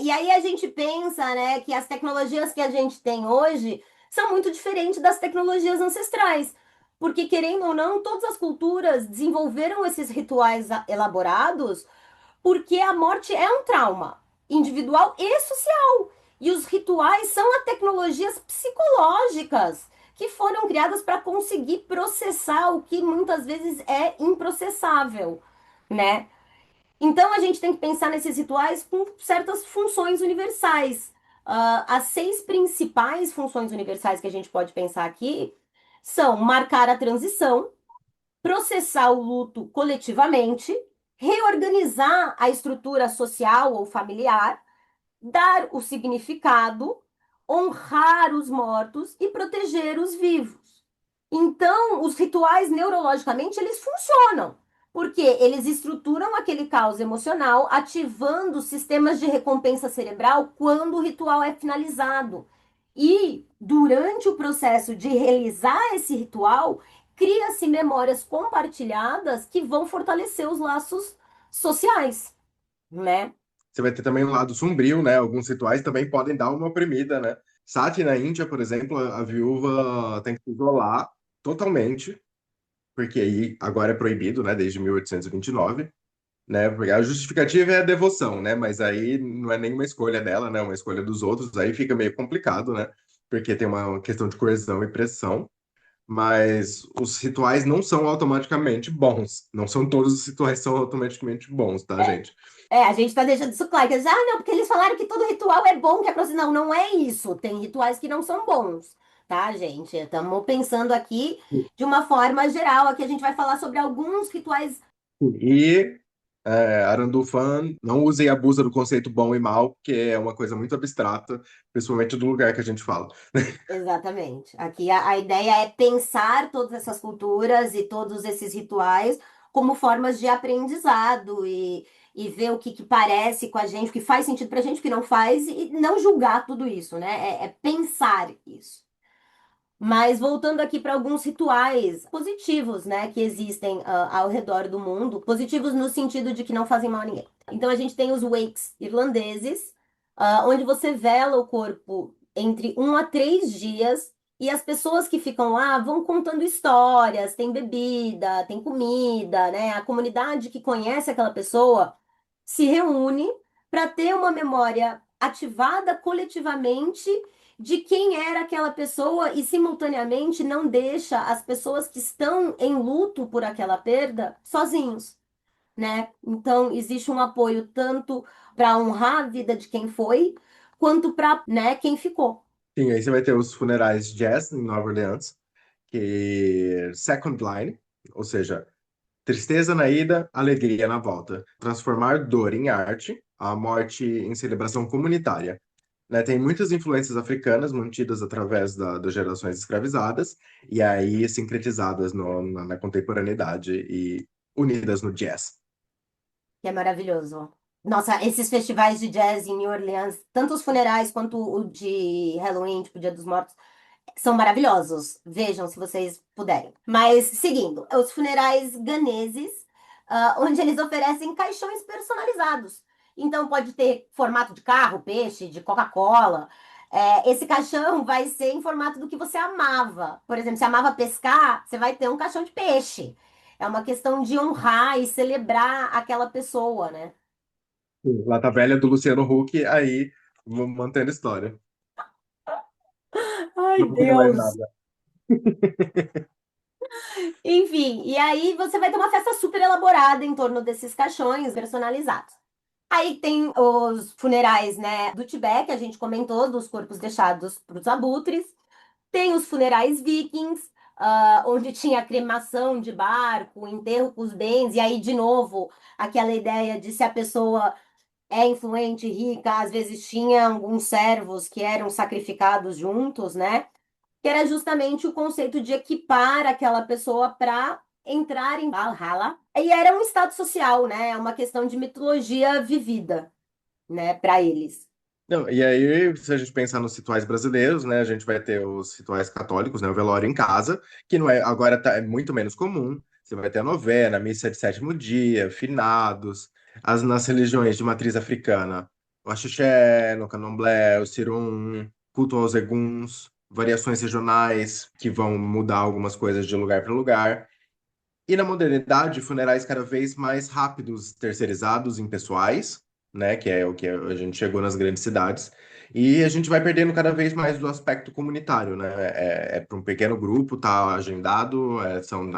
E aí a gente pensa, né, que as tecnologias que a gente tem hoje são muito diferentes das tecnologias ancestrais. Porque, querendo ou não, todas as culturas desenvolveram esses rituais elaborados porque a morte é um trauma individual e social. E os rituais são as tecnologias psicológicas que foram criadas para conseguir processar o que muitas vezes é improcessável, né? Então a gente tem que pensar nesses rituais com certas funções universais. As 6 principais funções universais que a gente pode pensar aqui são marcar a transição, processar o luto coletivamente, reorganizar a estrutura social ou familiar, dar o significado, honrar os mortos e proteger os vivos. Então, os rituais neurologicamente eles funcionam, porque eles estruturam aquele caos emocional, ativando sistemas de recompensa cerebral quando o ritual é finalizado. E durante o processo de realizar esse ritual, cria-se memórias compartilhadas que vão fortalecer os laços sociais, né? Você vai ter também um lado sombrio, né? Alguns rituais também podem dar uma oprimida, né? Sati na Índia, por exemplo, a viúva tem que se isolar totalmente, porque aí agora é proibido, né? Desde 1829, né? Porque a justificativa é a devoção, né? Mas aí não é nenhuma escolha dela, né? É uma escolha dos outros, aí fica meio complicado, né? Porque tem uma questão de coerção e pressão. Mas os rituais não são automaticamente bons. Não são todos os rituais que são automaticamente bons, tá, gente? A gente tá deixando isso claro. Que eles, não, porque eles falaram que todo ritual é bom, que é pra você. Não, não é isso. Tem rituais que não são bons, tá, gente? Estamos pensando aqui de uma forma geral. Aqui a gente vai falar sobre alguns rituais. E Arandufan não usa e abusa do conceito bom e mal, que é uma coisa muito abstrata, principalmente do lugar que a gente fala. Exatamente. Aqui a ideia é pensar todas essas culturas e todos esses rituais como formas de aprendizado e ver o que parece com a gente, o que faz sentido pra gente, o que não faz, e não julgar tudo isso, né? É pensar isso. Mas voltando aqui para alguns rituais positivos, né, que existem ao redor do mundo, positivos no sentido de que não fazem mal a ninguém. Então a gente tem os wakes irlandeses, onde você vela o corpo entre 1 a 3 dias e as pessoas que ficam lá vão contando histórias, tem bebida, tem comida, né? A comunidade que conhece aquela pessoa se reúne para ter uma memória ativada coletivamente de quem era aquela pessoa e, simultaneamente, não deixa as pessoas que estão em luto por aquela perda sozinhos, né? Então, existe um apoio tanto para honrar a vida de quem foi, quanto para, né, quem ficou. Sim, aí você vai ter os funerais jazz em Nova Orleans, que Second Line, ou seja, tristeza na ida, alegria na volta. Transformar dor em arte, a morte em celebração comunitária. Né, tem muitas influências africanas mantidas através das gerações escravizadas e aí sincretizadas na contemporaneidade e unidas no jazz. Que é maravilhoso. Nossa, esses festivais de jazz em New Orleans, tanto os funerais quanto o de Halloween, tipo Dia dos Mortos, são maravilhosos. Vejam se vocês puderem. Mas seguindo, os funerais ganeses, onde eles oferecem caixões personalizados. Então pode ter formato de carro, peixe, de Coca-Cola. Esse caixão vai ser em formato do que você amava. Por exemplo, se amava pescar, você vai ter um caixão de peixe. É uma questão de honrar e celebrar aquela pessoa, né? Lata Velha do Luciano Huck, aí vamos mantendo a história. Ai, Não vou falar mais Deus. nada. Enfim, e aí você vai ter uma festa super elaborada em torno desses caixões personalizados. Aí tem os funerais, né, do Tibete, que a gente comentou, dos corpos deixados para os abutres. Tem os funerais vikings, onde tinha cremação de barco, enterro com os bens, e aí, de novo, aquela ideia de se a pessoa é influente, rica, às vezes tinha alguns servos que eram sacrificados juntos, né? Que era justamente o conceito de equipar aquela pessoa para entrar em Valhalla. E era um estado social, né? É uma questão de mitologia vivida, né, para eles. Não, e aí, se a gente pensar nos rituais brasileiros, né, a gente vai ter os rituais católicos, né, o velório em casa, que não é, agora é muito menos comum. Você vai ter a novena, a missa de sétimo dia, finados, nas religiões de matriz africana, o axixé, no candomblé, o cirum, culto aos eguns, variações regionais que vão mudar algumas coisas de lugar para lugar. E na modernidade, funerais cada vez mais rápidos, terceirizados, impessoais, né, que é o que a gente chegou nas grandes cidades, e a gente vai perdendo cada vez mais do aspecto comunitário, né? É para um pequeno grupo, tá agendado,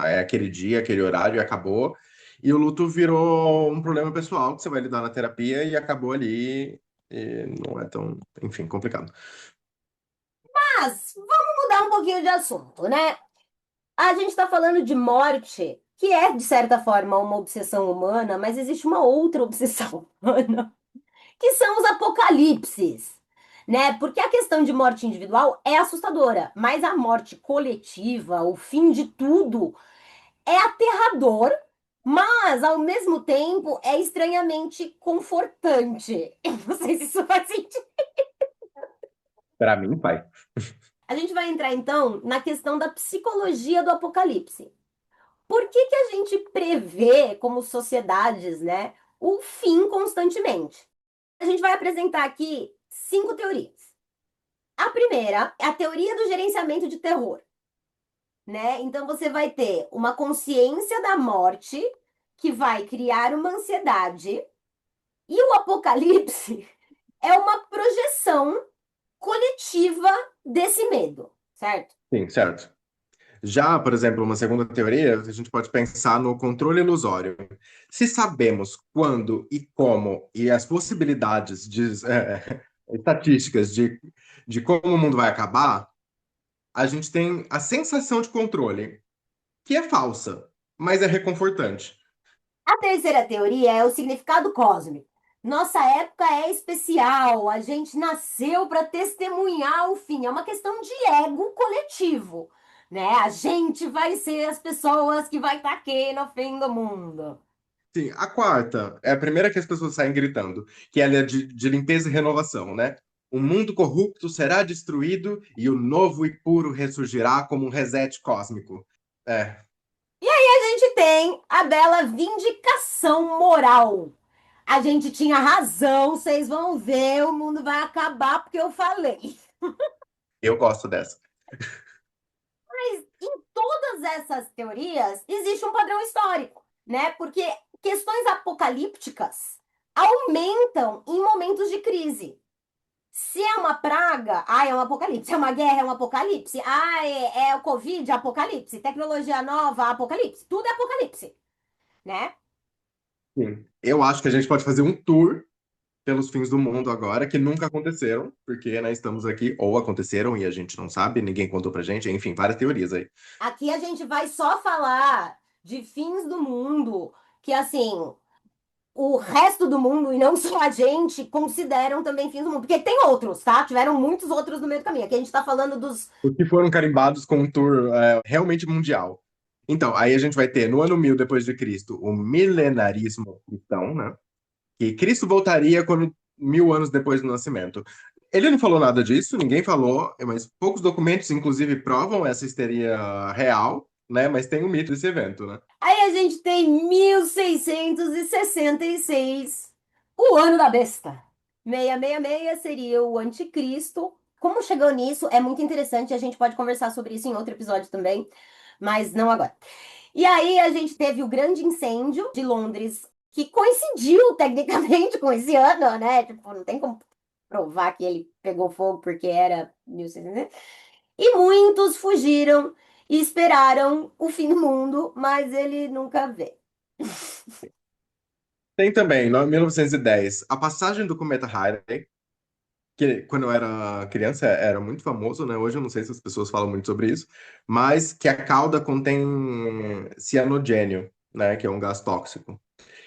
é aquele dia, aquele horário e acabou. E o luto virou um problema pessoal que você vai lidar na terapia e acabou ali, e não é tão, enfim, complicado. Mas vamos mudar um pouquinho de assunto, né? A gente está falando de morte, que é, de certa forma, uma obsessão humana, mas existe uma outra obsessão humana, que são os apocalipses, né? Porque a questão de morte individual é assustadora, mas a morte coletiva, o fim de tudo, é aterrador, mas ao mesmo tempo é estranhamente confortante. Eu não sei se isso faz sentido. Para mim, pai. A gente vai entrar então na questão da psicologia do apocalipse. Por que que a gente prevê como sociedades, né, o fim constantemente? A gente vai apresentar aqui 5 teorias. A primeira é a teoria do gerenciamento de terror, né? Então você vai ter uma consciência da morte que vai criar uma ansiedade e o apocalipse é uma projeção coletiva desse medo, certo? Sim, certo. Já, por exemplo, uma segunda teoria, a gente pode pensar no controle ilusório. Se sabemos quando e como e as possibilidades estatísticas de como o mundo vai acabar, a gente tem a sensação de controle, que é falsa, mas é reconfortante. A terceira teoria é o significado cósmico. Nossa época é especial, a gente nasceu para testemunhar o fim. É uma questão de ego coletivo, né? A gente vai ser as pessoas que vai estar aqui no fim do mundo. Sim, a quarta é a primeira que as pessoas saem gritando, que ela é de limpeza e renovação, né? O mundo corrupto será destruído e o novo e puro ressurgirá como um reset cósmico. É, A gente tem a bela vindicação moral. A gente tinha razão, vocês vão ver, o mundo vai acabar porque eu falei. eu gosto dessa. Em todas essas teorias existe um padrão histórico, né? Porque questões apocalípticas aumentam em momentos de crise. Se é uma praga, é um apocalipse. Se é uma guerra, é um apocalipse. É o Covid, apocalipse. Tecnologia nova, apocalipse. Tudo é apocalipse, né? Sim. Eu acho que a gente pode fazer um tour pelos fins do mundo agora, que nunca aconteceram, porque, né, estamos aqui, ou aconteceram e a gente não sabe, ninguém contou pra gente, enfim, várias teorias aí. Aqui a gente vai só falar de fins do mundo que, assim, o resto do mundo, e não só a gente, consideram também fins do mundo. Porque tem outros, tá? Tiveram muitos outros no meio do caminho. Aqui a gente tá falando dos. Os que foram carimbados com um tour realmente mundial. Então, aí a gente vai ter, no ano 1000 depois de Cristo, o milenarismo cristão, né? Que Cristo voltaria quando 1000 anos depois do nascimento. Ele não falou nada disso, ninguém falou, mas poucos documentos, inclusive, provam essa histeria real, né? Mas tem o mito desse evento, né? Aí a gente tem 1666, o ano da besta. 666 seria o anticristo. Como chegou nisso é muito interessante, a gente pode conversar sobre isso em outro episódio também, mas não agora. E aí a gente teve o grande incêndio de Londres, que coincidiu tecnicamente com esse ano, né? Tipo, não tem como provar que ele pegou fogo porque era 1600. E muitos fugiram e esperaram o fim do mundo, mas ele nunca veio. Tem também, em 1910, a passagem do cometa Halley, que quando eu era criança era muito famoso, né? Hoje eu não sei se as pessoas falam muito sobre isso, mas que a cauda contém cianogênio, né? Que é um gás tóxico.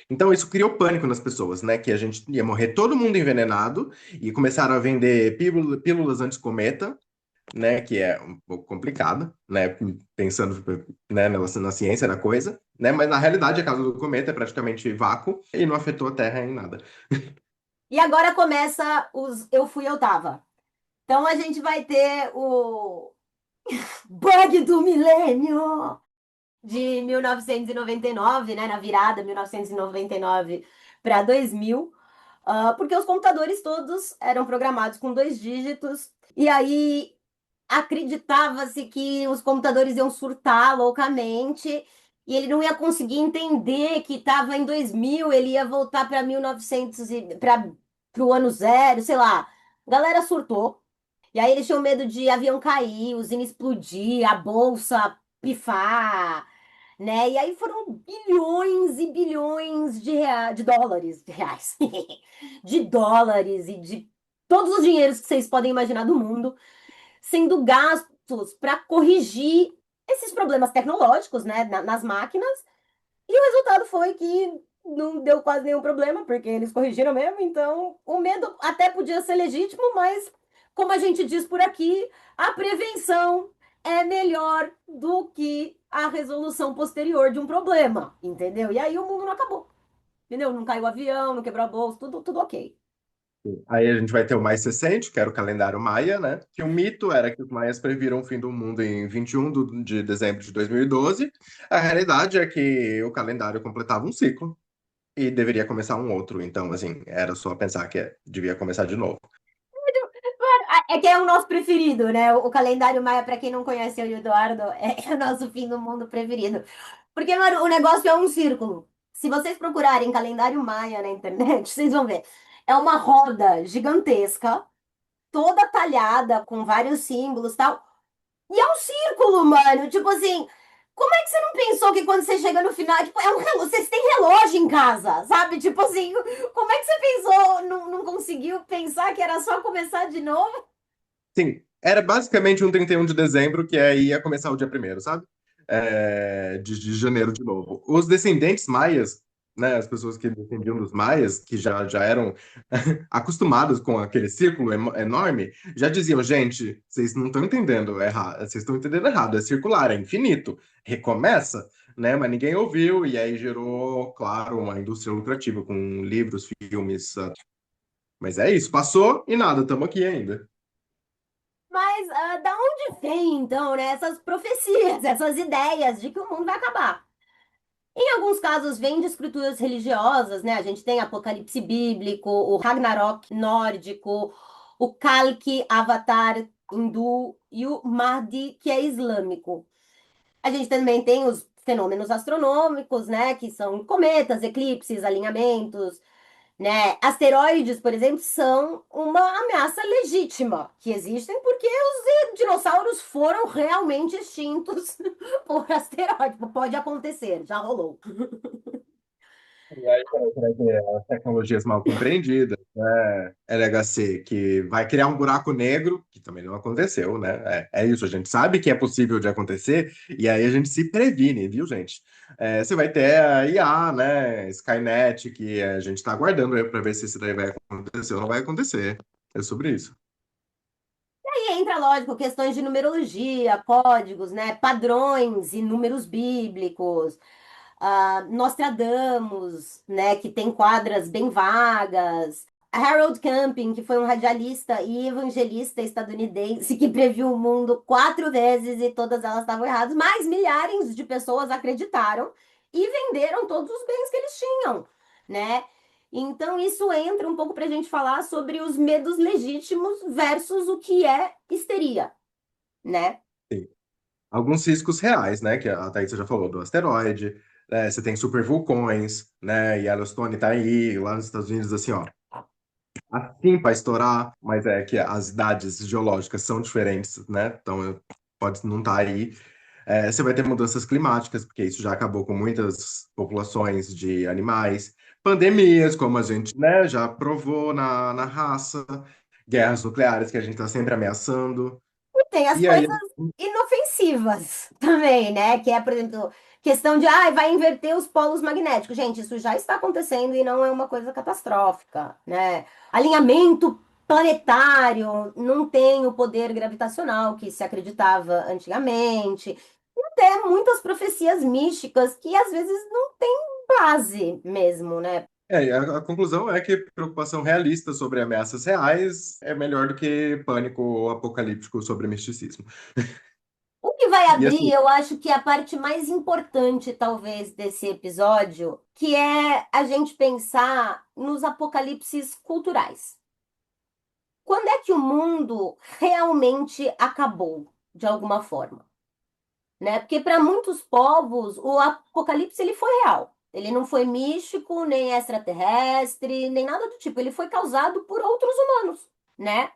Então isso criou pânico nas pessoas, né? Que a gente ia morrer todo mundo envenenado e começaram a vender pílulas anti-cometa, né? Que é um pouco complicado, né? Pensando, né, na ciência da coisa, né? Mas na realidade a causa do cometa é praticamente vácuo e não afetou a Terra em nada. E agora começa os Eu Fui, Eu Tava. Então a gente vai ter o Bug do Milênio de 1999, né? Na virada 1999 para 2000. Porque os computadores todos eram programados com dois dígitos, e aí acreditava-se que os computadores iam surtar loucamente, e ele não ia conseguir entender que estava em 2000, ele ia voltar para 1900 e para o ano zero, sei lá. A galera surtou. E aí eles tinham medo de avião cair, usina explodir, a bolsa pifar, né? E aí foram bilhões e bilhões de dólares, de reais, de dólares e de todos os dinheiros que vocês podem imaginar do mundo sendo gastos para corrigir esses problemas tecnológicos, né, nas máquinas. E o resultado foi que não deu quase nenhum problema, porque eles corrigiram mesmo. Então, o medo até podia ser legítimo, mas, como a gente diz por aqui, a prevenção é melhor do que a resolução posterior de um problema, entendeu? E aí o mundo não acabou, entendeu? Não caiu o avião, não quebrou a bolsa, tudo ok. Aí a gente vai ter o mais recente, que era o calendário maia, né? Que o mito era que os maias previram o fim do mundo em 21 de dezembro de 2012. A realidade é que o calendário completava um ciclo e deveria começar um outro. Então, assim, era só pensar que devia começar de novo. É que é o nosso preferido, né? O calendário Maia, para quem não conhece o Eduardo, é o nosso fim do mundo preferido. Porque, mano, o negócio é um círculo. Se vocês procurarem calendário Maia na internet, vocês vão ver. É uma roda gigantesca, toda talhada, com vários símbolos e tal. E é um círculo, mano. Tipo assim, como é que você não pensou que quando você chega no final, tipo, é um relógio, vocês têm relógio em casa, sabe? Tipo assim, como é que você pensou, não conseguiu pensar que era só começar de novo? Sim, era basicamente um 31 de dezembro, que aí ia começar o dia primeiro, sabe? De janeiro de novo. Os descendentes maias, né, as pessoas que descendiam dos maias, que já eram acostumados com aquele círculo enorme, já diziam, gente, vocês não estão entendendo errado, vocês estão entendendo errado, é circular, é infinito, recomeça, né? Mas ninguém ouviu, e aí gerou, claro, uma indústria lucrativa com livros, filmes. Mas é isso, passou e nada, estamos aqui ainda. Mas da onde vem, então, né, essas profecias, essas ideias de que o mundo vai acabar? Em alguns casos, vem de escrituras religiosas, né? A gente tem Apocalipse bíblico, o Ragnarok nórdico, o Kalki, Avatar hindu e o Mahdi, que é islâmico. A gente também tem os fenômenos astronômicos, né? Que são cometas, eclipses, alinhamentos, né? Asteroides, por exemplo, são uma ameaça legítima que existem porque os dinossauros foram realmente extintos por asteroide. Pode acontecer, já rolou. E aí, será que as tecnologias mal compreendidas, né? LHC, que vai criar um buraco negro, que também não aconteceu, né? É isso, a gente sabe que é possível de acontecer, e aí a gente se previne, viu, gente? Você vai ter a IA, né? Skynet, que a gente está aguardando para ver se isso daí vai acontecer ou não vai acontecer. É sobre isso. E entra, lógico, questões de numerologia, códigos, né? Padrões e números bíblicos. Nostradamus, né, que tem quadras bem vagas. Harold Camping, que foi um radialista e evangelista estadunidense que previu o mundo 4 vezes e todas elas estavam erradas, mas milhares de pessoas acreditaram e venderam todos os bens que eles tinham, né? Então isso entra um pouco para a gente falar sobre os medos legítimos versus o que é histeria, né? Sim. Alguns riscos reais, né? Que a Thaís já falou do asteroide, Você tem supervulcões, né? Yellowstone tá aí, lá nos Estados Unidos, assim, ó, assim para estourar, mas é que as idades geológicas são diferentes, né? Então pode não estar aí. Você vai ter mudanças climáticas, porque isso já acabou com muitas populações de animais, pandemias, como a gente, né, já provou na raça, guerras nucleares que a gente está sempre ameaçando. E tem as E aí, coisas inofensivas também, né? Que é, por exemplo, questão de, vai inverter os polos magnéticos. Gente, isso já está acontecendo e não é uma coisa catastrófica, né? Alinhamento planetário não tem o poder gravitacional que se acreditava antigamente. E até muitas profecias místicas que às vezes não têm base mesmo, né? a conclusão é que preocupação realista sobre ameaças reais é melhor do que pânico apocalíptico sobre misticismo. O que vai E abrir, assim, eu acho que é a parte mais importante, talvez, desse episódio, que é a gente pensar nos apocalipses culturais. Quando é que o mundo realmente acabou, de alguma forma, né? Porque para muitos povos, o apocalipse ele foi real. Ele não foi místico, nem extraterrestre, nem nada do tipo. Ele foi causado por outros humanos, né?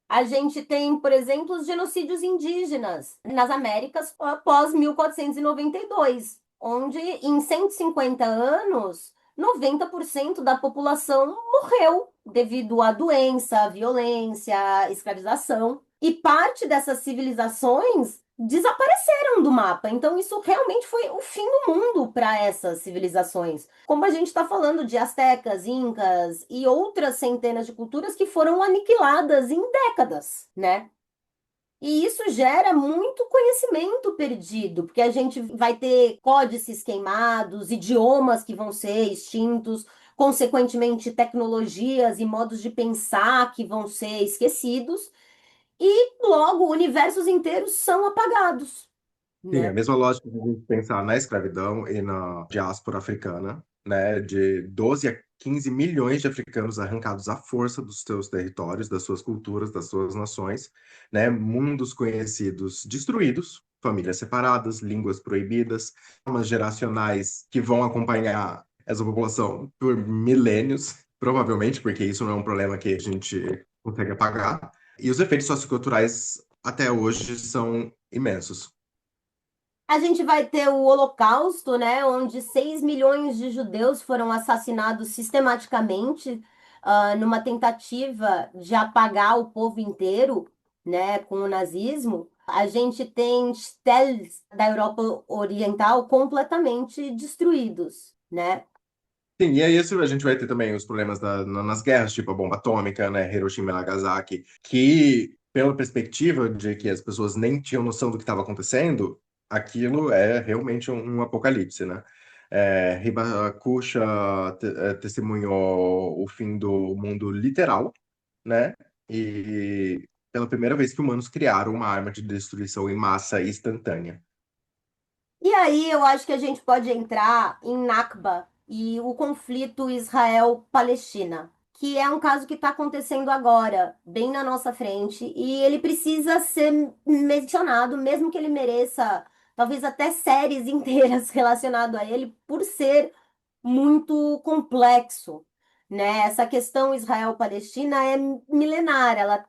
A gente tem, por exemplo, os genocídios indígenas nas Américas após 1492, onde em 150 anos, 90% da população morreu devido à doença, à violência, à escravização. E parte dessas civilizações desapareceram do mapa. Então, isso realmente foi o fim do mundo para essas civilizações. Como a gente está falando de astecas, incas e outras centenas de culturas que foram aniquiladas em décadas, né? E isso gera muito conhecimento perdido, porque a gente vai ter códices queimados, idiomas que vão ser extintos, consequentemente, tecnologias e modos de pensar que vão ser esquecidos, e logo universos inteiros são apagados, sim, né? a mesma lógica de a gente pensar na escravidão e na diáspora africana, né, de 12 a 15 milhões de africanos arrancados à força dos seus territórios, das suas culturas, das suas nações, né, mundos conhecidos destruídos, famílias separadas, línguas proibidas, formas geracionais que vão acompanhar essa população por milênios, provavelmente, porque isso não é um problema que a gente consegue apagar, e os efeitos socioculturais até hoje são imensos. A gente vai ter o Holocausto, né, onde 6 milhões de judeus foram assassinados sistematicamente, numa tentativa de apagar o povo inteiro, né, com o nazismo. A gente tem stells da Europa Oriental completamente destruídos, né? Sim, e é isso, a gente vai ter também os problemas nas guerras, tipo a bomba atômica, né, Hiroshima e Nagasaki, que, pela perspectiva de que as pessoas nem tinham noção do que estava acontecendo, aquilo é realmente um apocalipse, né? Hibakusha testemunhou o fim do mundo literal, né? E pela primeira vez que humanos criaram uma arma de destruição em massa instantânea. E aí eu acho que a gente pode entrar em Nakba e o conflito Israel-Palestina, que é um caso que está acontecendo agora, bem na nossa frente, e ele precisa ser mencionado, mesmo que ele mereça talvez até séries inteiras relacionado a ele, por ser muito complexo, né? Essa questão Israel-Palestina é milenar, ela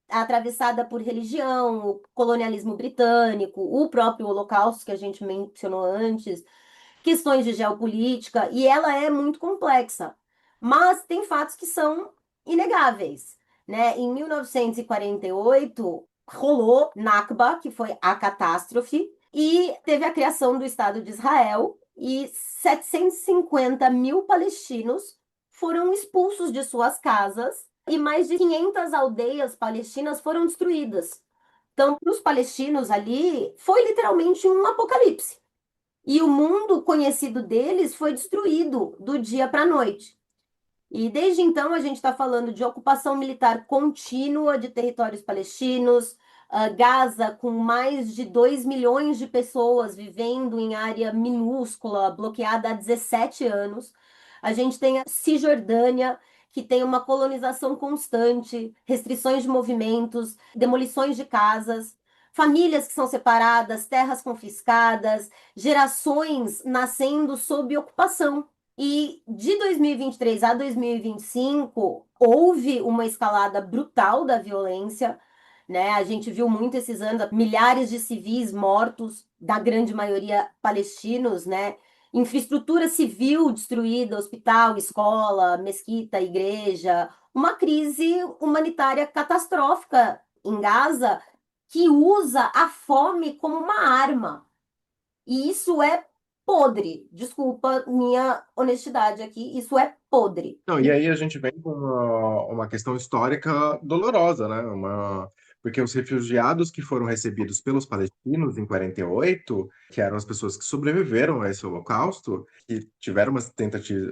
atravessada por religião, o colonialismo britânico, o próprio Holocausto que a gente mencionou antes, questões de geopolítica, e ela é muito complexa. Mas tem fatos que são inegáveis, né? Em 1948, rolou Nakba, que foi a catástrofe, e teve a criação do Estado de Israel, e 750 mil palestinos foram expulsos de suas casas e mais de 500 aldeias palestinas foram destruídas. Então, para os palestinos ali, foi literalmente um apocalipse. E o mundo conhecido deles foi destruído do dia para a noite. E desde então a gente está falando de ocupação militar contínua de territórios palestinos, Gaza com mais de 2 milhões de pessoas vivendo em área minúscula, bloqueada há 17 anos. A gente tem a Cisjordânia, que tem uma colonização constante, restrições de movimentos, demolições de casas. famílias que são separadas, terras confiscadas, gerações nascendo sob ocupação. E de 2023 a 2025, houve uma escalada brutal da violência, né? A gente viu muito esses anos, milhares de civis mortos, da grande maioria palestinos, né? Infraestrutura civil destruída, hospital, escola, mesquita, igreja, uma crise humanitária catastrófica em Gaza que usa a fome como uma arma. E isso é podre. Desculpa minha honestidade aqui, isso é podre. Não, e aí a gente vem com uma questão histórica dolorosa, né? Porque os refugiados que foram recebidos pelos palestinos em 48, que eram as pessoas que sobreviveram a esse holocausto, que tiveram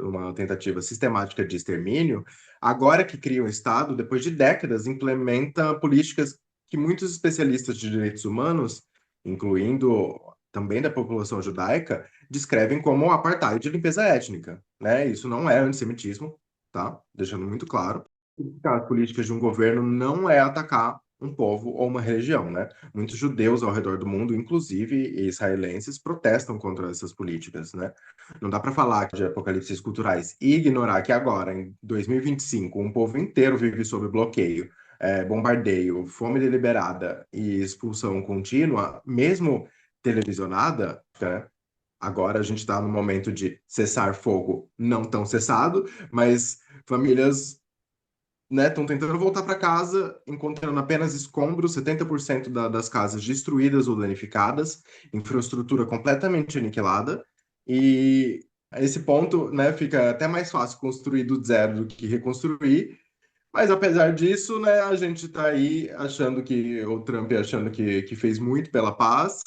uma tentativa sistemática de extermínio, agora que cria um Estado, depois de décadas, implementa políticas que muitos especialistas de direitos humanos, incluindo também da população judaica, descrevem como apartheid e limpeza étnica, né? Isso não é antissemitismo, tá? Deixando muito claro. As políticas de um governo não é atacar um povo ou uma religião, né? Muitos judeus ao redor do mundo, inclusive israelenses, protestam contra essas políticas, né? Não dá para falar de apocalipses culturais e ignorar que agora, em 2025, um povo inteiro vive sob bloqueio, bombardeio, fome deliberada e expulsão contínua, mesmo televisionada, né? Agora a gente está no momento de cessar fogo não tão cessado, mas famílias, né, estão tentando voltar para casa, encontrando apenas escombros, 70% das casas destruídas ou danificadas, infraestrutura completamente aniquilada, e a esse ponto, né, fica até mais fácil construir do zero do que reconstruir, mas apesar disso, né, a gente está aí achando que o Trump achando que fez muito pela paz,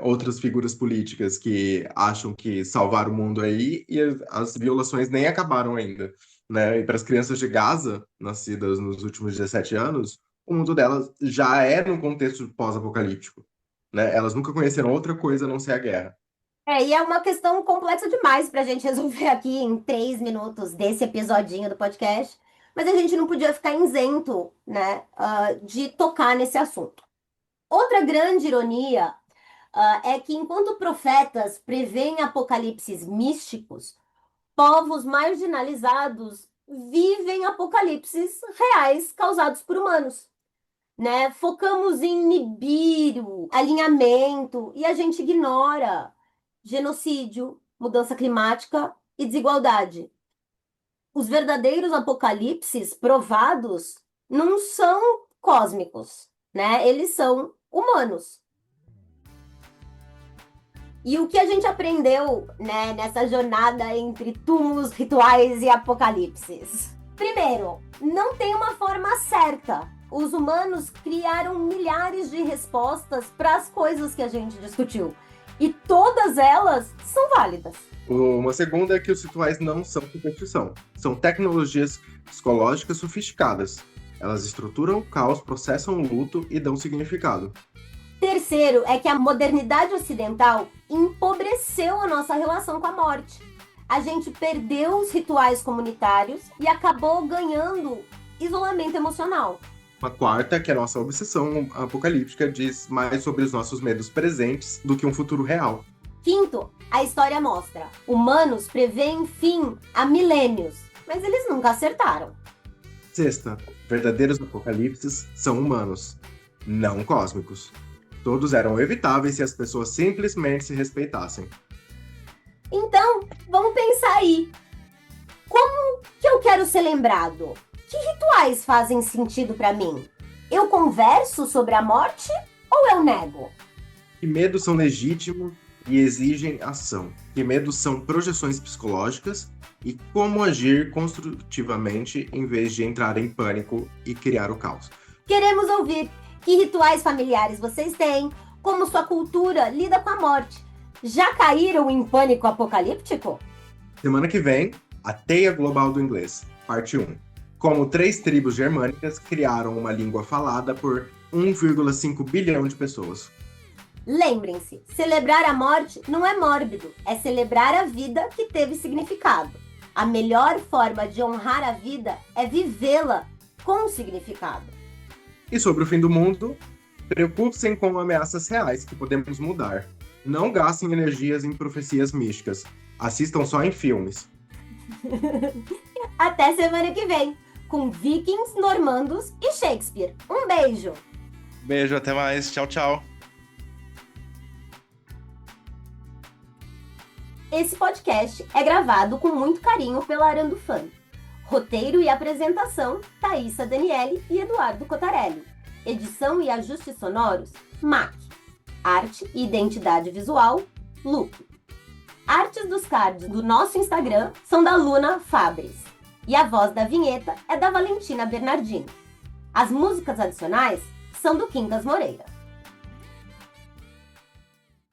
outras figuras políticas que acham que salvaram o mundo aí e as violações nem acabaram ainda, né? E para as crianças de Gaza, nascidas nos últimos 17 anos, o mundo delas já é num contexto pós-apocalíptico, né? Elas nunca conheceram outra coisa a não ser a guerra. E é uma questão complexa demais para a gente resolver aqui em 3 minutos desse episodinho do podcast, mas a gente não podia ficar isento, né, de tocar nesse assunto. Outra grande ironia, é que enquanto profetas preveem apocalipses místicos, povos marginalizados vivem apocalipses reais causados por humanos, né? Focamos em Nibiru, alinhamento, e a gente ignora genocídio, mudança climática e desigualdade. Os verdadeiros apocalipses provados não são cósmicos, né? Eles são humanos. E o que a gente aprendeu, né, nessa jornada entre túmulos, rituais e apocalipses? Primeiro, não tem uma forma certa. Os humanos criaram milhares de respostas para as coisas que a gente discutiu. E todas elas são válidas. Uma segunda é que os rituais não são superstição. São tecnologias psicológicas sofisticadas. Elas estruturam o caos, processam o luto e dão significado. Terceiro é que a modernidade ocidental empobreceu a nossa relação com a morte. A gente perdeu os rituais comunitários e acabou ganhando isolamento emocional. Uma quarta, que é a nossa obsessão apocalíptica, diz mais sobre os nossos medos presentes do que um futuro real. Quinto, a história mostra: humanos preveem fim há milênios, mas eles nunca acertaram. Sexta, verdadeiros apocalipses são humanos, não cósmicos. Todos eram evitáveis se as pessoas simplesmente se respeitassem. Então, vamos pensar aí. Como que eu quero ser lembrado? Que rituais fazem sentido para mim? Eu converso sobre a morte ou eu nego? Que medos são legítimos e exigem ação? Que medos são projeções psicológicas? E como agir construtivamente em vez de entrar em pânico e criar o caos? Queremos ouvir. Que rituais familiares vocês têm? Como sua cultura lida com a morte? Já caíram em pânico apocalíptico? Semana que vem, a Teia Global do Inglês, parte 1. Como 3 tribos germânicas criaram uma língua falada por 1,5 bilhão de pessoas. Lembrem-se, celebrar a morte não é mórbido, é celebrar a vida que teve significado. A melhor forma de honrar a vida é vivê-la com significado. E sobre o fim do mundo, Preocupe-se com ameaças reais que podemos mudar. Não gastem energias em profecias místicas. Assistam só em filmes. Até semana que vem, com Vikings, Normandos e Shakespeare. Um beijo! Beijo, até mais. Tchau, tchau. Esse podcast é gravado com muito carinho pela Arandufan. Roteiro e apresentação, Thaisa Daniele e Eduardo Cotarelli. Edição e ajustes sonoros, MAC. Arte e identidade visual, Lupe. Artes dos cards do nosso Instagram são da Luna Fabres. E a voz da vinheta é da Valentina Bernardini. As músicas adicionais são do Quincas Moreira.